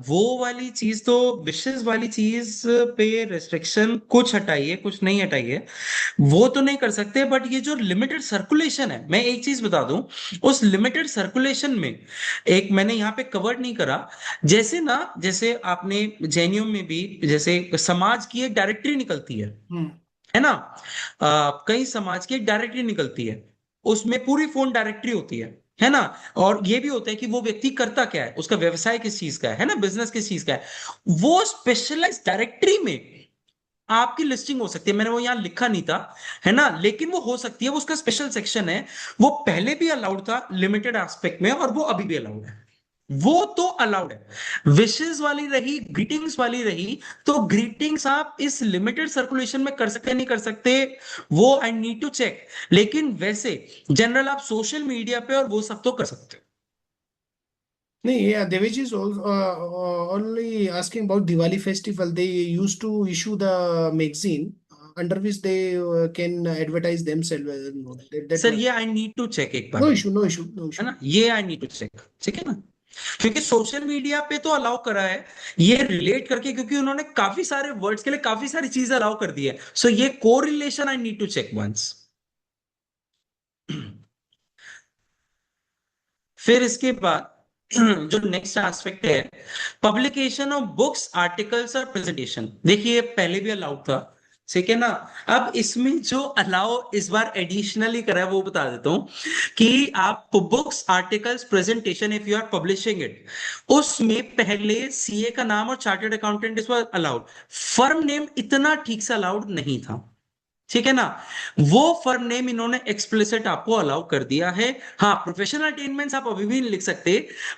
वो वाली चीज तो, विशेष वाली चीज पे रेस्ट्रिक्शन कुछ हटाइए कुछ नहीं हटाइए, वो तो नहीं कर सकते। बट ये जो लिमिटेड सर्कुलेशन है, मैं एक चीज बता दूं, उस लिमिटेड सर्कुलेशन में एक मैंने यहाँ पे कवर नहीं करा, जैसे ना, जैसे आपने जैनियों में भी जैसे समाज की एक डायरेक्टरी निकलती हम्म। है ना। कई समाज की एक डायरेक्टरी निकलती है, उसमें पूरी फोन डायरेक्टरी होती है ना। और ये भी होता है कि वो व्यक्ति करता क्या है, उसका व्यवसाय किस चीज का है ना, बिजनेस किस चीज का है। वो स्पेशलाइज डायरेक्टरी में आपकी लिस्टिंग हो सकती है, मैंने वो यहाँ लिखा नहीं था, है ना, लेकिन वो हो सकती है, वो उसका स्पेशल सेक्शन है। वो पहले भी अलाउड था लिमिटेड एस्पेक्ट में, और वो अभी भी अलाउड है। वो तो अलाउड है। विशेष वाली रही, ग्रीटिंग्स वाली रही, तो ग्रीटिंग्स आप इस लिमिटेड सर्कुलेशन में कर सकते नहीं कर सकते, वो आई नीड टू चेक। लेकिन वैसे जनरल आप सोशल मीडिया पे और वो सब तो कर सकते हो। नहीं, yeah, Deveji is also, only asking about Diwali festival. They used to issue the magazine under which they can advertise themselves. That sir was ये आई नीड टू चेक एक बार, no issue, no issue, no है issue. ना, ये आई need to check, ठीक है ना, क्योंकि social media पे तो अलाउ करा है ये रिलेट करके, क्योंकि उन्होंने काफी सारे वर्ड्स के लिए काफी सारी चीजें अलाउ कर दी है, सो ये correlation I need to check once. फिर इसके बाद जो नेक्स्ट एस्पेक्ट है, पब्लिकेशन ऑफ बुक्स आर्टिकल्स और प्रेजेंटेशन, देखिए ये पहले भी अलाउड था, ठीक है ना। अब इसमें जो अलाउ इस बार एडिशनली करा है वो बता देता हूं, कि आप books articles presentation if you are publishing it, उसमें पहले सीए का नाम और चार्टर्ड अकाउंटेंट इस बार अलाउड, फर्म नेम इतना ठीक से अलाउड नहीं था, ठीक है ना। वो फर्म नेम इन्होंने एक्सप्लिसिट आपको अलाउ कर दिया है। हाँ, प्रोफेशनल अटेनमेंट्स आप अभी भी नहीं लिख सकते,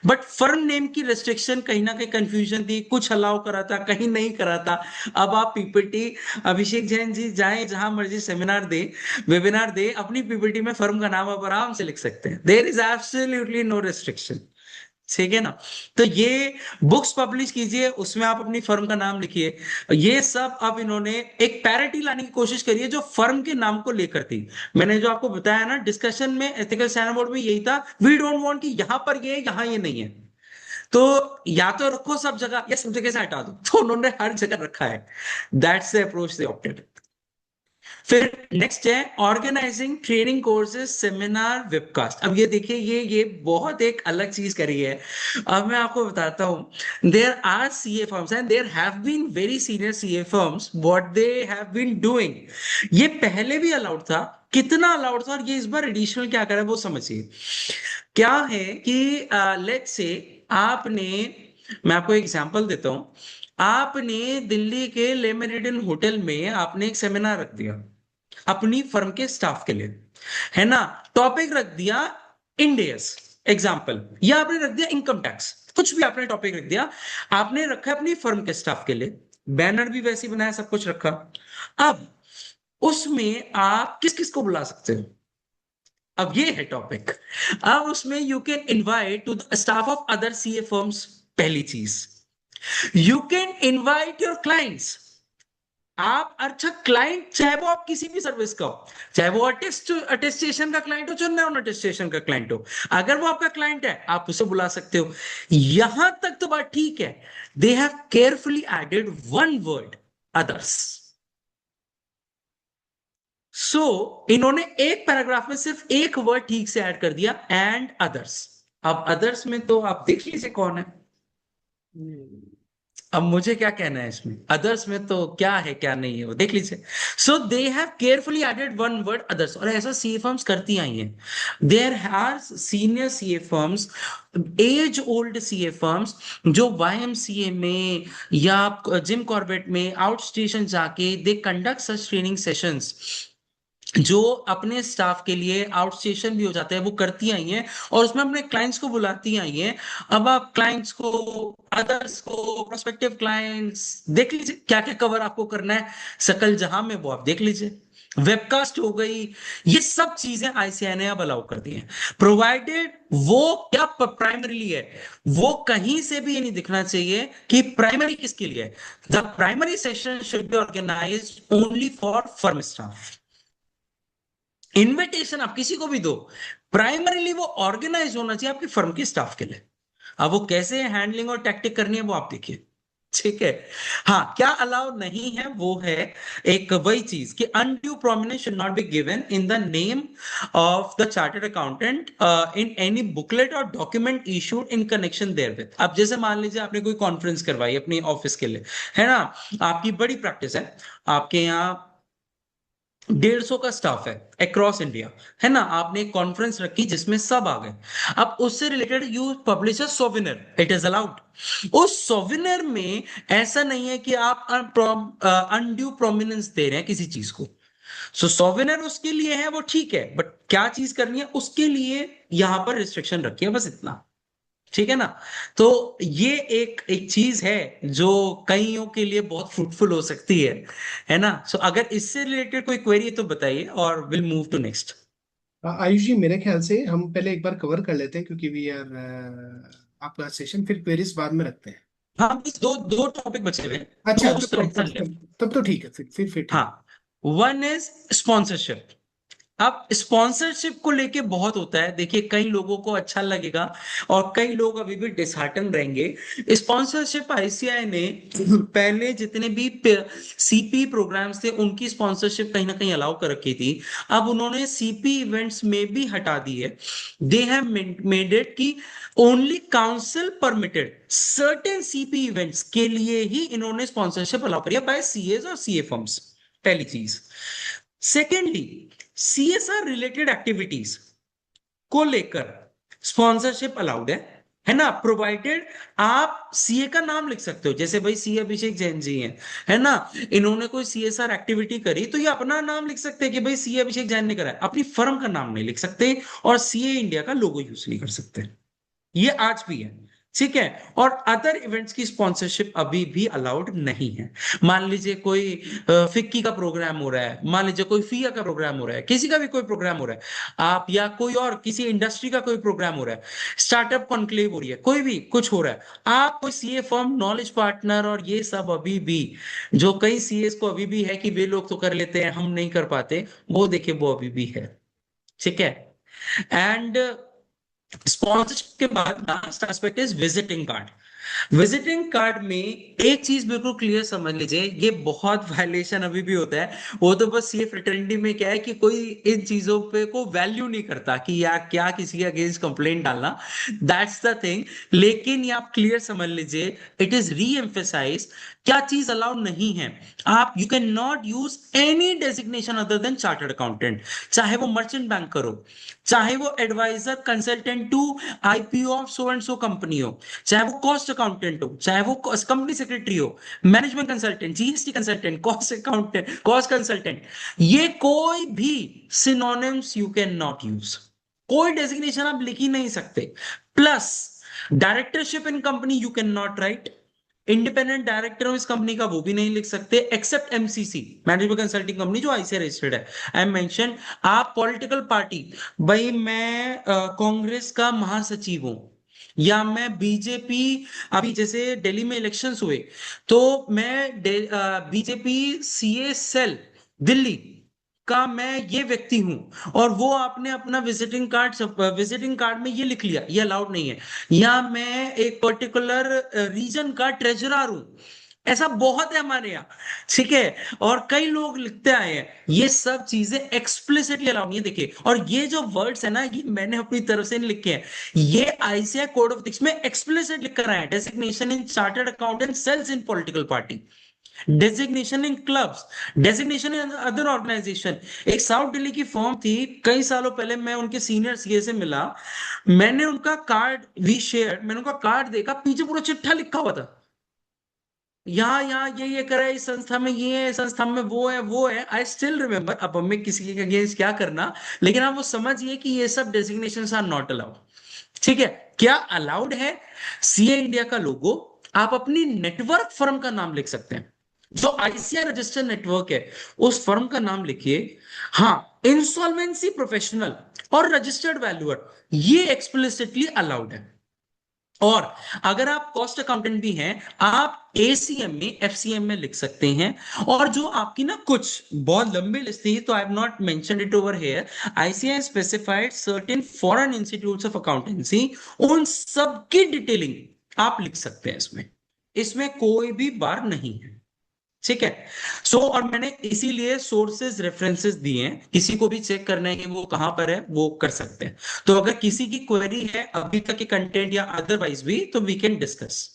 बट फर्म नेम की रेस्ट्रिक्शन कहीं ना कहीं कंफ्यूजन थी, कुछ अलाउ करा था कहीं नहीं करा था। अब आप पीपीटी, अभिषेक जैन जी जाएं जहां मर्जी सेमिनार दे, वेबिनार दे, अपनी पीपीटी में फर्म का नाम आप आराम से लिख सकते हैं, there is absolutely no restriction, ठीक है ना। तो ये बुक्स पब्लिश कीजिए, उसमें आप अपनी फर्म का नाम लिखिए, ये सब अब इन्होंने एक पैरिटी लाने की कोशिश करी है जो फर्म के नाम को लेकर थी। मैंने जो आपको बताया ना डिस्कशन में, एथिकल स्टैंडर्ड बोर्ड में यही था, वी डोंट वांट कि यहां पर ये यहां ये नहीं है, तो या तो रखो सब जगह या सब जगह से हटा दो, तो उन्होंने हर जगह रखा है, that's the approach they opted. फिर नेक्स्ट है organising training courses seminar webcast. अब ये देखिए ये बहुत एक अलग चीज करी है। अब मैं आपको बताता हूं, there are CA firms and there have been very senior CA firms, what they have been doing, ये पहले भी अलाउड था, कितना अलाउड था, और ये इस बार एडिशनल क्या करा है वो समझिए। क्या है कि लेट्स से आपने, मैं आपको एग्जांपल देता हूं, आपने दिल्ली के ले मेरिडियन होटल में आपने एक सेमिनार रख दिया अपनी फर्म के स्टाफ के लिए, है ना, टॉपिक रख दिया इंडेस एग्जाम्पल, या आपने रख दिया इनकम टैक्स, कुछ भी आपने टॉपिक रख दिया, आपने रखा अपनी फर्म के स्टाफ के लिए, बैनर भी वैसे ही बनाया, सब कुछ रखा। अब उसमें आप किस किस को बुला सकते हो, अब ये है टॉपिक। अब उसमें you can invite to the staff of other CA firms, पहली चीज, you can invite your clients. आप अच्छा क्लाइंट, चाहे वो आप किसी भी सर्विस का हो, चाहे वो अटेस्टेशन का क्लाइंट हो, चाहे नॉन अटेस्टेशन का क्लाइंट हो, अगर वो आपका क्लाइंट है आप उसे बुला सकते हो। यहां तक तो बात ठीक है, they have carefully added one word, others. So इन्होंने एक पैराग्राफ में सिर्फ एक वर्ड ठीक से ऐड कर दिया, एंड अदर्स। अब अदर्स में तो आप देख लीजिए कौन है, अब मुझे क्या कहना है इसमें, अदर्स में तो क्या है क्या नहीं है वो देख लीजिए। So they have carefully added one word others, और ऐसा सीए फर्म्स करती आई हैं। There are senior CA firms, as old CA firms, जो वाईएमसीए में या जिम कॉर्बेट में आउट स्टेशन जाके they conduct such training sessions, जो अपने स्टाफ के लिए आउट स्टेशन भी हो जाता है, वो करती आई हैं, और उसमें अपने क्लाइंट्स को बुलाती आई हैं। अब आप क्लाइंट्स को, अदर्स को, प्रोस्पेक्टिव क्लाइंट्स, देख लीजिए क्या क्या कवर आपको करना है सकल जहां में, वो आप देख लीजिए। वेबकास्ट हो गई, ये सब चीजें आईसीआई ने अब अलाउ कर दी हैं, प्रोवाइडेड वो क्या प्राइमरीली है, वो कहीं से भी ये नहीं दिखना चाहिए कि प्राइमरी किसके लिए है। The primary session should be organise only for firm staff. Invitation आप किसी को भी दो, प्राइमरीली वो ऑर्गेनाइज होना चाहिए आपकी फर्म के स्टाफ के लिए। अब वो कैसे हैंडलिंग और टैक्टिक करनी है वो आप देखिए, ठीक है। हाँ, क्या अलाउ नहीं है वो है, एक वही चीज कि undue prominence should not be given in the name of the chartered accountant in any booklet और document issued in connection therewith. अब जैसे मान लीजिए आपने कोई कॉन्फ्रेंस करवाई अपनी ऑफिस के लिए, है ना, आपकी बड़ी प्रैक्टिस है, आपके यहाँ 150 का स्टाफ है अक्रॉस इंडिया, है ना, आपने एक कॉन्फ्रेंस रखी जिसमें सब आ गए। अब उससे related you publish a souvenir, it is allowed. उस सोविनियर में ऐसा नहीं है कि आप अनड्यू प्रोमिनेंस दे रहे हैं किसी चीज को, सो सोविनियर उसके लिए है वो ठीक है, बट क्या चीज करनी है उसके लिए यहां पर रिस्ट्रिक्शन रखी है, बस इतना, ठीक है ना। तो ये एक एक चीज है जो कईयों के लिए बहुत फ्रूटफुल हो सकती है ना। सो अगर इससे रिलेटेड कोई क्वेरी है तो बताइए, और will move to next. Ayush ji, मेरे ख्याल से हम पहले एक बार कवर कर लेते हैं, क्योंकि वी आर आपका सेशन, फिर क्वेरीज बाद में रखते हैं। हाँ, बस दो दो टॉपिक बचे हुए हैं, अच्छा, दो तब स्लॉट तब लेफ्ट। तब तब तो ठीक है, फिर ठीक। हाँ, वन इज स्पॉन्सरशिप। अब स्पॉन्सरशिप को लेके बहुत होता है, देखिए कई लोगों को अच्छा लगेगा और कई लोग अभी भी डिसहार्टन रहेंगे। स्पॉन्सरशिप आईसीआई ने पहले जितने भी सीपी प्रोग्राम्स थे उनकी स्पॉन्सरशिप कहीं ना कहीं अलाउ कर रखी थी। अब उन्होंने सीपी इवेंट्स में भी हटा दी है। दे हैव मेड इट कि only council permitted certain CP events के लिए ही इन्होंने स्पॉन्सरशिप अलाउ करी है बाय सीएस और सीए फर्म्स। पहली चीज। सेकेंडली, सीएसआर रिलेटेड एक्टिविटीज को लेकर स्पॉन्सरशिप अलाउड है ना, प्रोवाइडेड आप सीए का नाम लिख सकते हो, जैसे भाई सी अभिषेक जैन जी हैं, है ना, इन्होंने कोई सीएसआर एक्टिविटी करी तो ये अपना नाम लिख सकते हैं कि भाई सी अभिषेक जैन ने करा है, अपनी फर्म का नाम नहीं लिख सकते और सीए इंडिया का लोगो यूज नहीं कर सकते। ये आज भी है, ठीक है। और अदर इवेंट्स की स्पॉन्सरशिप अभी भी अलाउड नहीं है। मान लीजिए कोई फिक्की का प्रोग्राम हो रहा है, मान लीजिए कोई फिया का प्रोग्राम हो रहा है, किसी का भी कोई प्रोग्राम हो रहा है, आप या कोई और किसी इंडस्ट्री का कोई प्रोग्राम हो रहा है, स्टार्टअप कॉन्क्लेव हो रही है, कोई भी कुछ हो रहा है, आप कोई सीए फर्म, नॉलेज पार्टनर और ये सब अभी भी, जो कई सीएस को अभी भी है कि वे लोग तो कर लेते हैं हम नहीं कर पाते, वो देखिए वो अभी भी है, ठीक है। एंड स्पॉन्सरशिप के बाद last aspect is visiting card. Visiting card में एक चीज बिल्कुल क्लियर समझ लीजिए, ये बहुत वायलेशन अभी भी होता है। वो तो बस ये फ्रेटर्निटी में क्या है कि कोई इन चीजों पे को वैल्यू नहीं करता कि या क्या किसी के अगेंस्ट कंप्लेंट डालना, दैट्स द थिंग। लेकिन ये आप क्लियर समझ लीजिए, इट इज री एम्फेसाइज क्या चीज अलाउड नहीं है। आप you can not use any designation other than chartered accountant, चाहे वो मर्चेंट बैंकर हो, चाहे वो advisor consultant to IPO of so and so company हो, चाहे वो कॉस्ट अकाउंटेंट हो, चाहे वो कंपनी सेक्रेटरी हो, management consultant, GST consultant, cost accountant, cost consultant, ये कोई भी synonyms you can not use, कोई डेजिग्नेशन आप लिख ही नहीं सकते। Plus directorship in company you can not right, independent director हूं इस कंपनी का वो भी नहीं लिख सकते, except MCC management consulting company जो आईसीआई रजिस्टर्ड है। आई मेंशन, आप पॉलिटिकल पार्टी, भाई मैं कांग्रेस का महासचिव हूं या मैं बीजेपी, अभी जैसे दिल्ली में इलेक्शंस हुए तो मैं बीजेपी सीए सेल दिल्ली का मैं ये व्यक्ति हूं, और वो आपने अपना विजिटिंग कार्ड में ये लिख लिया, ये अलाउड नहीं है। या मैं एक पर्टिकुलर रीजन का ट्रेजरर हूं, ऐसा बहुत है हमारे यहाँ, ठीक है। और कई लोग लिखते आए हैं, ये सब चीजें एक्सप्लिसिटली अलाउड नहीं है, देखिए। और ये जो वर्ड्स है ना, ये मैंने अपनी तरफ से नहीं लिखे हैं, ये आईसीआई कोड ऑफ एथिक्स में एक्सप्लिसिट लिख कर आए हैं। Designation in chartered accountant cells in political party, designation in clubs, designation in other organisation. एक साउथ दिल्ली की फर्म थी, कई सालों पहले मैं उनके सीनियर सीए से मिला, मैंने उनका कार्ड वी शेयर, मैंने उनका कार्ड देखा, पीछे पूरा चिट्ठा लिखा हुआ था, यहाँ यहाँ ये करा है, इस संस्था में ये है, इस संस्था में वो है। आई स्टिल रिमेम्बर, अब हमें किसी के अगेंस्ट क्या करना, लेकिन आप वो समझिए कि ये सब डेजिग्नेशन आर नॉट अलाउड, ठीक है। क्या अलाउड है? सीए इंडिया का लोगो, आप अपनी नेटवर्क फर्म का नाम लिख सकते हैं, जो आईसीआई रजिस्टर्ड नेटवर्क है उस फर्म का नाम लिखिए। हाँ, इंसॉल्वेंसी प्रोफेशनल और रजिस्टर्ड वैल्यूअर, ये एक्सप्लिसिटली अलाउड है। और अगर आप कॉस्ट अकाउंटेंट भी हैं, आप एसीएम में एफसीएम में लिख सकते हैं। और जो आपकी ना कुछ बहुत लंबी लिस्ट थी, तो आई have not mentioned it over here, ICI specified certain foreign institutes of accountancy, उन सब की डिटेलिंग आप लिख सकते हैं इसमें, इसमें कोई भी बार नहीं है, ठीक है। और मैंने इसीलिए सोर्सेज रेफरेंसेस दिए हैं, किसी को भी चेक करना है कि वो कहां पर है वो कर सकते हैं। तो अगर किसी की क्वेरी है अभी तक के कंटेंट या अदरवाइज भी, तो we can discuss.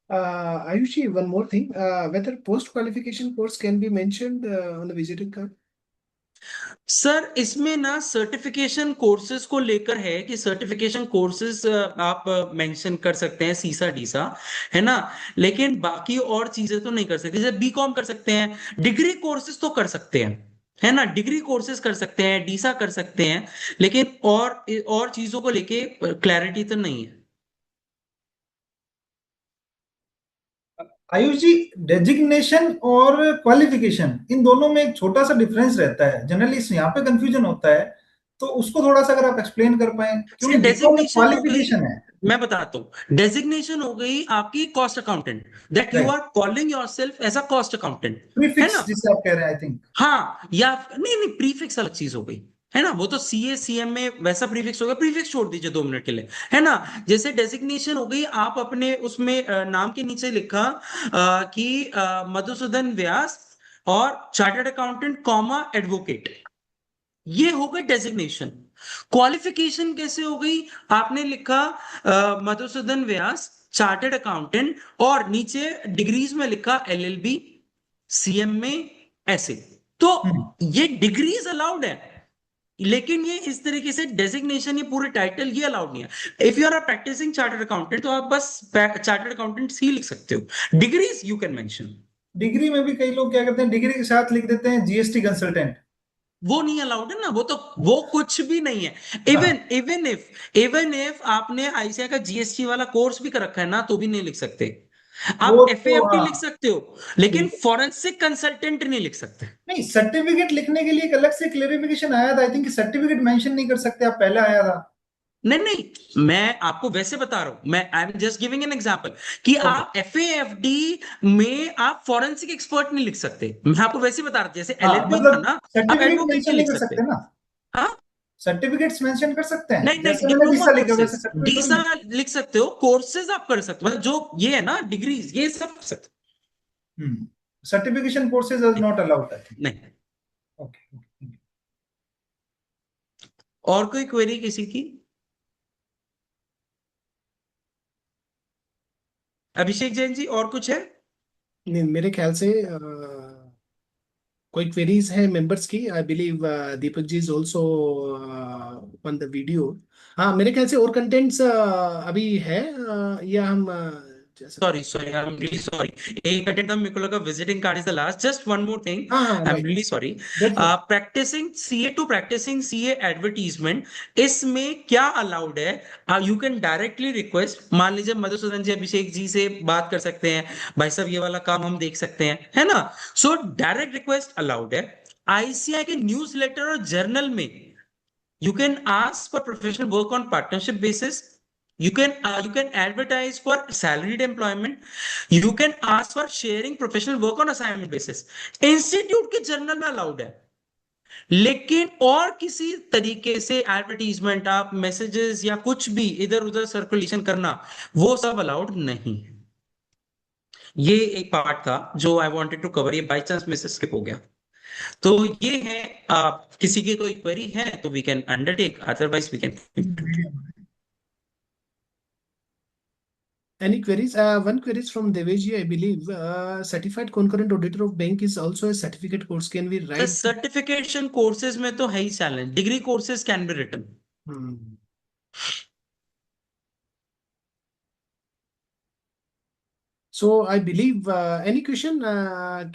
Ayushi, one more thing. Whether post-qualification course can be mentioned on the visiting card? Sir इसमें ना सर्टिफिकेशन कोर्सेज को लेकर है कि सर्टिफिकेशन कोर्सेज आप मेंशन कर सकते हैं, सीसा डीसा, है ना। लेकिन बाकी और चीजें तो नहीं कर सकते, जैसे बीकॉम कर सकते हैं, डिग्री कोर्सेज तो कर सकते हैं, है ना, डिग्री कोर्सेज कर सकते हैं, डीसा कर सकते हैं, लेकिन और चीजों को लेके क्लैरिटी तो नहीं है। आयुष जी, डेजिग्नेशन और क्वालिफिकेशन इन दोनों में एक छोटा सा डिफरेंस रहता है, जनरली इस यहाँ पे कंफ्यूजन होता है, तो उसको थोड़ा सा अगर आप एक्सप्लेन कर पाए, क्योंकि बीकॉम में डेजिग्नेशन हो गई, क्वालिफिकेशन है। मैं बताता हूँ, डेजिग्नेशन हो गई आपकी cost accountant, that you write, are calling yourself as a cost accountant, है प्रीफिक्स ना। जिसे आप कह रहे हैं, आई थिंक। हाँ, या नहीं नहीं, प्रीफिक्स अलग चीज हो गई, है ना, वो तो सीए सीएम में वैसा प्रीफिक्स हो गया, प्रीफिक्स छोड़ दीजिए 2 मिनट के लिए, है ना। जैसे डेजिग्नेशन हो गई, आप अपने उसमें नाम के नीचे लिखा कि मधुसूदन व्यास और चार्टर्ड अकाउंटेंट कॉमा एडवोकेट, ये हो गई डेजिग्नेशन। क्वालिफिकेशन कैसे हो गई, आपने लिखा मधुसूदन व्यास चार्टर्ड अकाउंटेंट और नीचे डिग्रीज में लिखा एलएलबी सीएम में, ऐसे। तो हम्म। ये डिग्रीज अलाउड है, लेकिन ये इस तरीके से डेजिग्नेशन, ये पूरे टाइटल ये अलाउड नहीं है। If you are practising chartered accountant तो आप बस चार्टर्ड अकाउंटेंट ही लिख सकते हो, degrees you can mention. Degree में भी कई लोग क्या करते हैं, डिग्री के साथ लिख देते हैं जीएसटी कंसल्टेंट। वो नहीं अलाउड है ना, वो तो वो कुछ भी नहीं है। इवन हाँ, इवन इफ आपने आईसीआई का जीएसटी वाला कोर्स भी कर रखा है ना, तो भी नहीं लिख सकते। आप वो तो एफएएफडी लिख हाँ, सकते हो, लेकिन बिल्कुल। फॉरेंसिक कंसल्टेंट नहीं लिख सकते। नहीं, सर्टिफिकेट लिखने के लिए एक अलग से क्लेरिफिकेशन आया था, आई थिंक सर्टिफिकेट मेंशन नहीं कर सकते आप, पहले आया था। नहीं नहीं, मैं आपको वैसे बता रहा हूं, मैं I am just giving an example कि ओके। आप एफएएफडी में आप फॉरेंसिक एक्सपर्ट नहीं लिख सकते। मैं आपको वैसे बता रहा था, जैसे हाँ, एलएलबी था मतलब ना, आप सर्टिफिकेट एडवोकेट मेंशन नहीं नहीं लिख कर सकते। सकते ना। हाँ, सर्टिफिकेट्स मेंशन कर सकते हैं, नहीं नहीं, जैसे मैंने डिप्लोमा डीसा लिखा वैसे कोर्सेज, सर्टिफिकेट थोड़ी डीसा ना। लिख सकते हो, कोर्सेज आप कर सकते हो, मतलब जो ये है ना डिग्रीज, ये सब कर सकते सर्टिफिकेशन कोर्सेज आर हो। Not allowed, I think. नहीं। ओके। और कोई क्वेरी किसी की? अभिषेक जैन जी, और कुछ है? नहीं, मेरे ख्याल से कोई क्वेरीज है मेंबर्स की? I believe Deepak ji is also on the video. हाँ, मेरे ख्याल से और कंटेंट्स अभी है, या हम जा सकते सॉरी हैं। Sorry, I am really sorry. एक अटेंड था, मेरे को लगा visiting card is the last, just one more thing, हाँ हाँ, I am right, really sorry. That's okay. Practising CA to practising CA advertisement, इसमें क्या अलाउड है? यू कैन डायरेक्टली रिक्वेस्ट, मान लीजिए मधुसूदन जी अभिषेक जी से बात कर सकते हैं, भाई साहब ये वाला काम हम देख सकते हैं, है ना। सो डायरेक्ट रिक्वेस्ट अलाउड है। आईसीआई के न्यूज लेटर और जर्नल में you can ask for professional work on partnership basis. You can advertise for salaried employment. You can ask for sharing professional work on assignment basis. Institute के journal में allowed है, लेकिन और किसी तरीके से एडवर्टीजमेंट, आप मैसेजेस या कुछ भी इधर उधर सर्कुलेशन करना, वो सब अलाउड नहीं है। ये एक पार्ट था जो आई वांटेड टू कवर, ये बाय चांस मिस स्किप हो गया। तो ये है, आप किसी की कोई क्वेरी है तो we can undertake, otherwise we can. Any queries? One query is from Deveji, I believe. Certified concurrent auditor of bank is also a certificate course. Can we write? Certification courses में तो है ही challenge, degree courses can be written. Hmm. So I believe any question?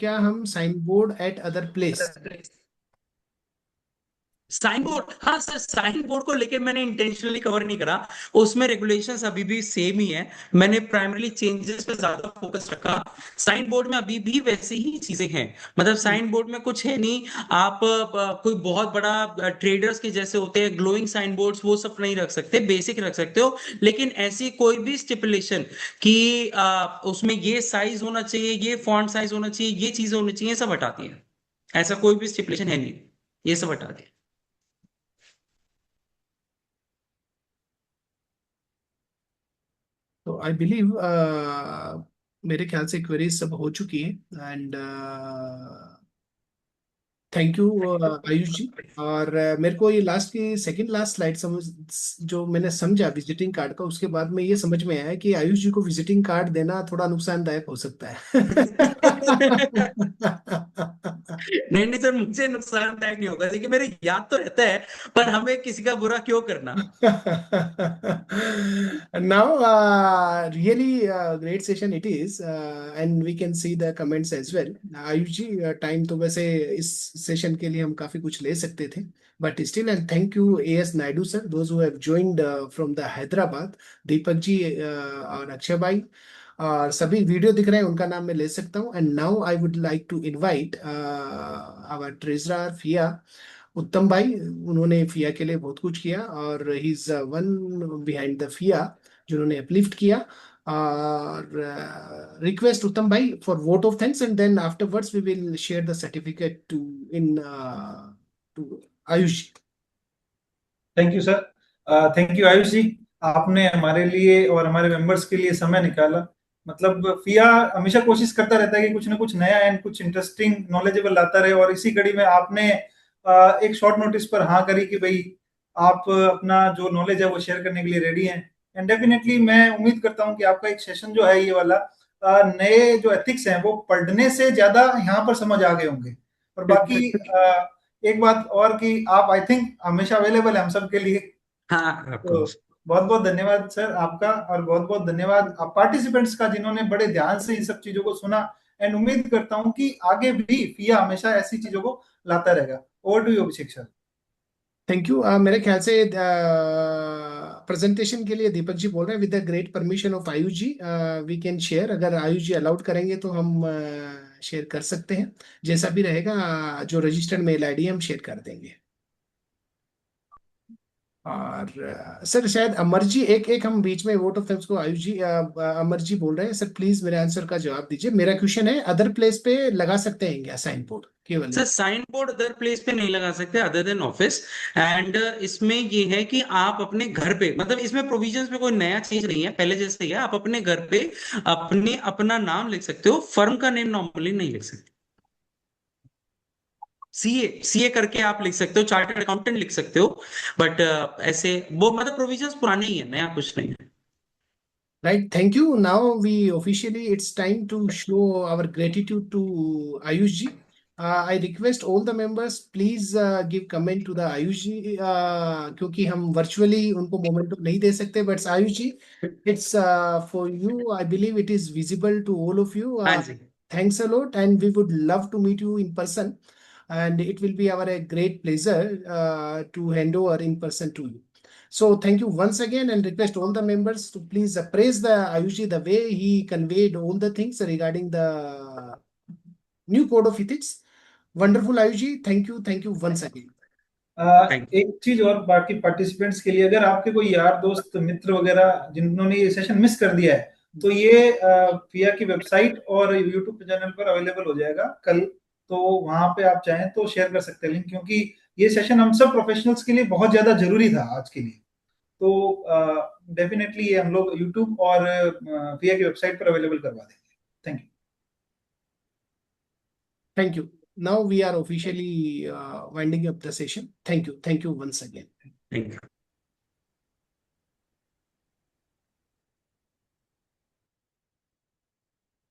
क्या हम signboard at other place? Signboard, हाँ sir, sign board को लेके मैंने इंटेंशनली कवर नहीं करा, उसमें रेगुलेशंस अभी भी सेम ही है। मैंने प्राइमरली चेंजेस पे ज्यादा फोकस रखा। साइन बोर्ड में अभी भी वैसे ही चीजें हैं, मतलब साइन बोर्ड में कुछ है नहीं। आप कोई बहुत बड़ा ट्रेडर्स के जैसे होते हैं ग्लोइंग साइन बोर्ड्स, वो सब नहीं रख सकते, बेसिक रख सकते हो। लेकिन ऐसी कोई भी स्टिपुलेशन कि उसमें ये साइज होना चाहिए, ये फॉन्ट साइज होना चाहिए, ये चीजें होनी चाहिए, सब हटाती है। ऐसा कोई भी स्टिपुलेशन है नहीं, ये सब हटा दिया। तो आई बिलीव मेरे ख्याल से क्वेरीज सब हो चुकी है, एंड थैंक यू आयुष जी। और मेरे को ये लास्ट की सेकंड लास्ट स्लाइड समझ, जो मैंने समझा विजिटिंग कार्ड का, उसके बाद में ये समझ में आया कि आयुष जी को विजिटिंग कार्ड देना थोड़ा नुकसानदायक हो सकता है। नहीं नहीं सर, मुझे नुकसानदायक नहीं होगा, देखिए मेरे याद तो रहता है, पर हमें किसी का बुरा क्यों करना। Now, really great session it is, and we can see the comments as well. Ayush ji, time तो वैसे इस सेशन के लिए हम काफी कुछ ले सकते थे, but still, and thank you AS Naidu sir, those who have joined from the Hyderabad, Deepak ji और अक्षय भाई, और सभी वीडियो दिख रहे हैं उनका नाम मैं ले सकता हूँ। And now I would like to invite our treasurer फिया, उत्तम भाई। उन्होंने फिया के लिए बहुत कुछ किया, और he is one behind the फिया, जिन्होंने अपलिफ्ट किया, और रिक्वेस्ट उत्तम भाई for vote of thanks, and then afterwards we will share the certificate to in to Ayush. Thank you sir. Thank you Ayush ji, आपने हमारे लिए और हमारे मेंबर्स के लिए समय निकाला। मतलब फिया हमेशा कोशिश करता रहता है कि कुछ ना कुछ नया एंड कुछ इंटरेस्टिंग नॉलेजेबल लाता रहे, और इसी कड़ी में आपने एक शॉर्ट नोटिस पर हाँ करी कि भाई आप अपना जो नॉलेज है वो शेयर करने के लिए रेडी हैं। एंड डेफिनेटली मैं उम्मीद करता हूँ कि आपका एक सेशन जो है ये वाला, नए जो एथिक्स हैं वो पढ़ने से ज्यादा यहाँ पर समझ आ गए होंगे। और बाकी एक बात और कि आप आई थिंक हमेशा अवेलेबल है हम सब के लिए। हाँ ऑफ तो कोर्स। बहुत बहुत धन्यवाद सर आपका, और बहुत बहुत धन्यवाद आप पार्टिसिपेंट्स का जिन्होंने बड़े ध्यान से इन सब चीजों को सुना। एंड उम्मीद करता हूं कि आगे भी फिया हमेशा ऐसी चीजों को लाता रहेगा। Over to you Abhishek sir. Thank you. मेरे ख्याल से प्रेजेंटेशन के लिए दीपक जी बोल रहे हैं, with the great permission of Ayush ji we can share, अगर आयुष जी अलाउड करेंगे तो हम शेयर कर सकते हैं। जैसा भी रहेगा, जो रजिस्टर्ड मेल आईडी हम शेयर कर देंगे। और सर शायद अमर जी, एक एक हम बीच में वोट ऑफ थैंक्स को आयुष जी, अमर जी बोल रहे हैं सर प्लीज मेरे आंसर का जवाब दीजिए। मेरा क्वेश्चन है, अदर प्लेस पे लगा सकते हैं क्या साइन बोर्ड केवल? Sir sign board other place पे नहीं लगा सकते अदर देन ऑफिस। एंड इसमें ये है कि आप अपने घर पे, मतलब इसमें प्रोविजंस में कोई नया चीज नहीं है, पहले जैसे ही है। आप अपने घर पे अपने अपना नाम लिख सकते हो, फर्म का नेम नॉर्मली नहीं लिख सकते। सीए सीए करके आप लिख सकते हो, चार्टर्ड अकाउंटेंट लिख सकते हो। बट ऐसे वो मतलब प्रोविजंस पुराने ही है, नया कुछ नहीं है। Right, thank you. Now we officially, it's time to show our gratitude to Ayush ji. I request all the members, please give comment to the Ayush ji, क्योंकि हम virtually उनको मोमेंटो नहीं दे सकते, but Ayush ji, it's for you. I believe it is visible to all of you. हाँ जी। Thanks a lot, and we would love to meet you in person, and it will be our a great pleasure to hand over in person to you. So thank you once again, and request all the members to please praise the Ayushi the way he conveyed all the things regarding the new code of ethics. Wonderful Ayushi, thank you once again. Thank एक चीज और बाकी participants के लिए, अगर आपके कोई यार दोस्त मित्र वगैरह जिन्होंने ये सेशन मिस कर दिया है, तो ये फिया की वेबसाइट और यूट्यूब चैनल पर अवेलेबल हो जाएगा कल। तो वहां पे आप चाहें तो शेयर कर सकते हैं लिंक, क्योंकि ये सेशन हम सब प्रोफेशनल्स के लिए बहुत ज्यादा जरूरी था आज के लिए। तो डेफिनेटली ये हम लोग यूट्यूब और फिया की वेबसाइट पर अवेलेबल करवा देंगे। Thank you. Thank you. Now we are officially winding up the session. Thank you once again. You.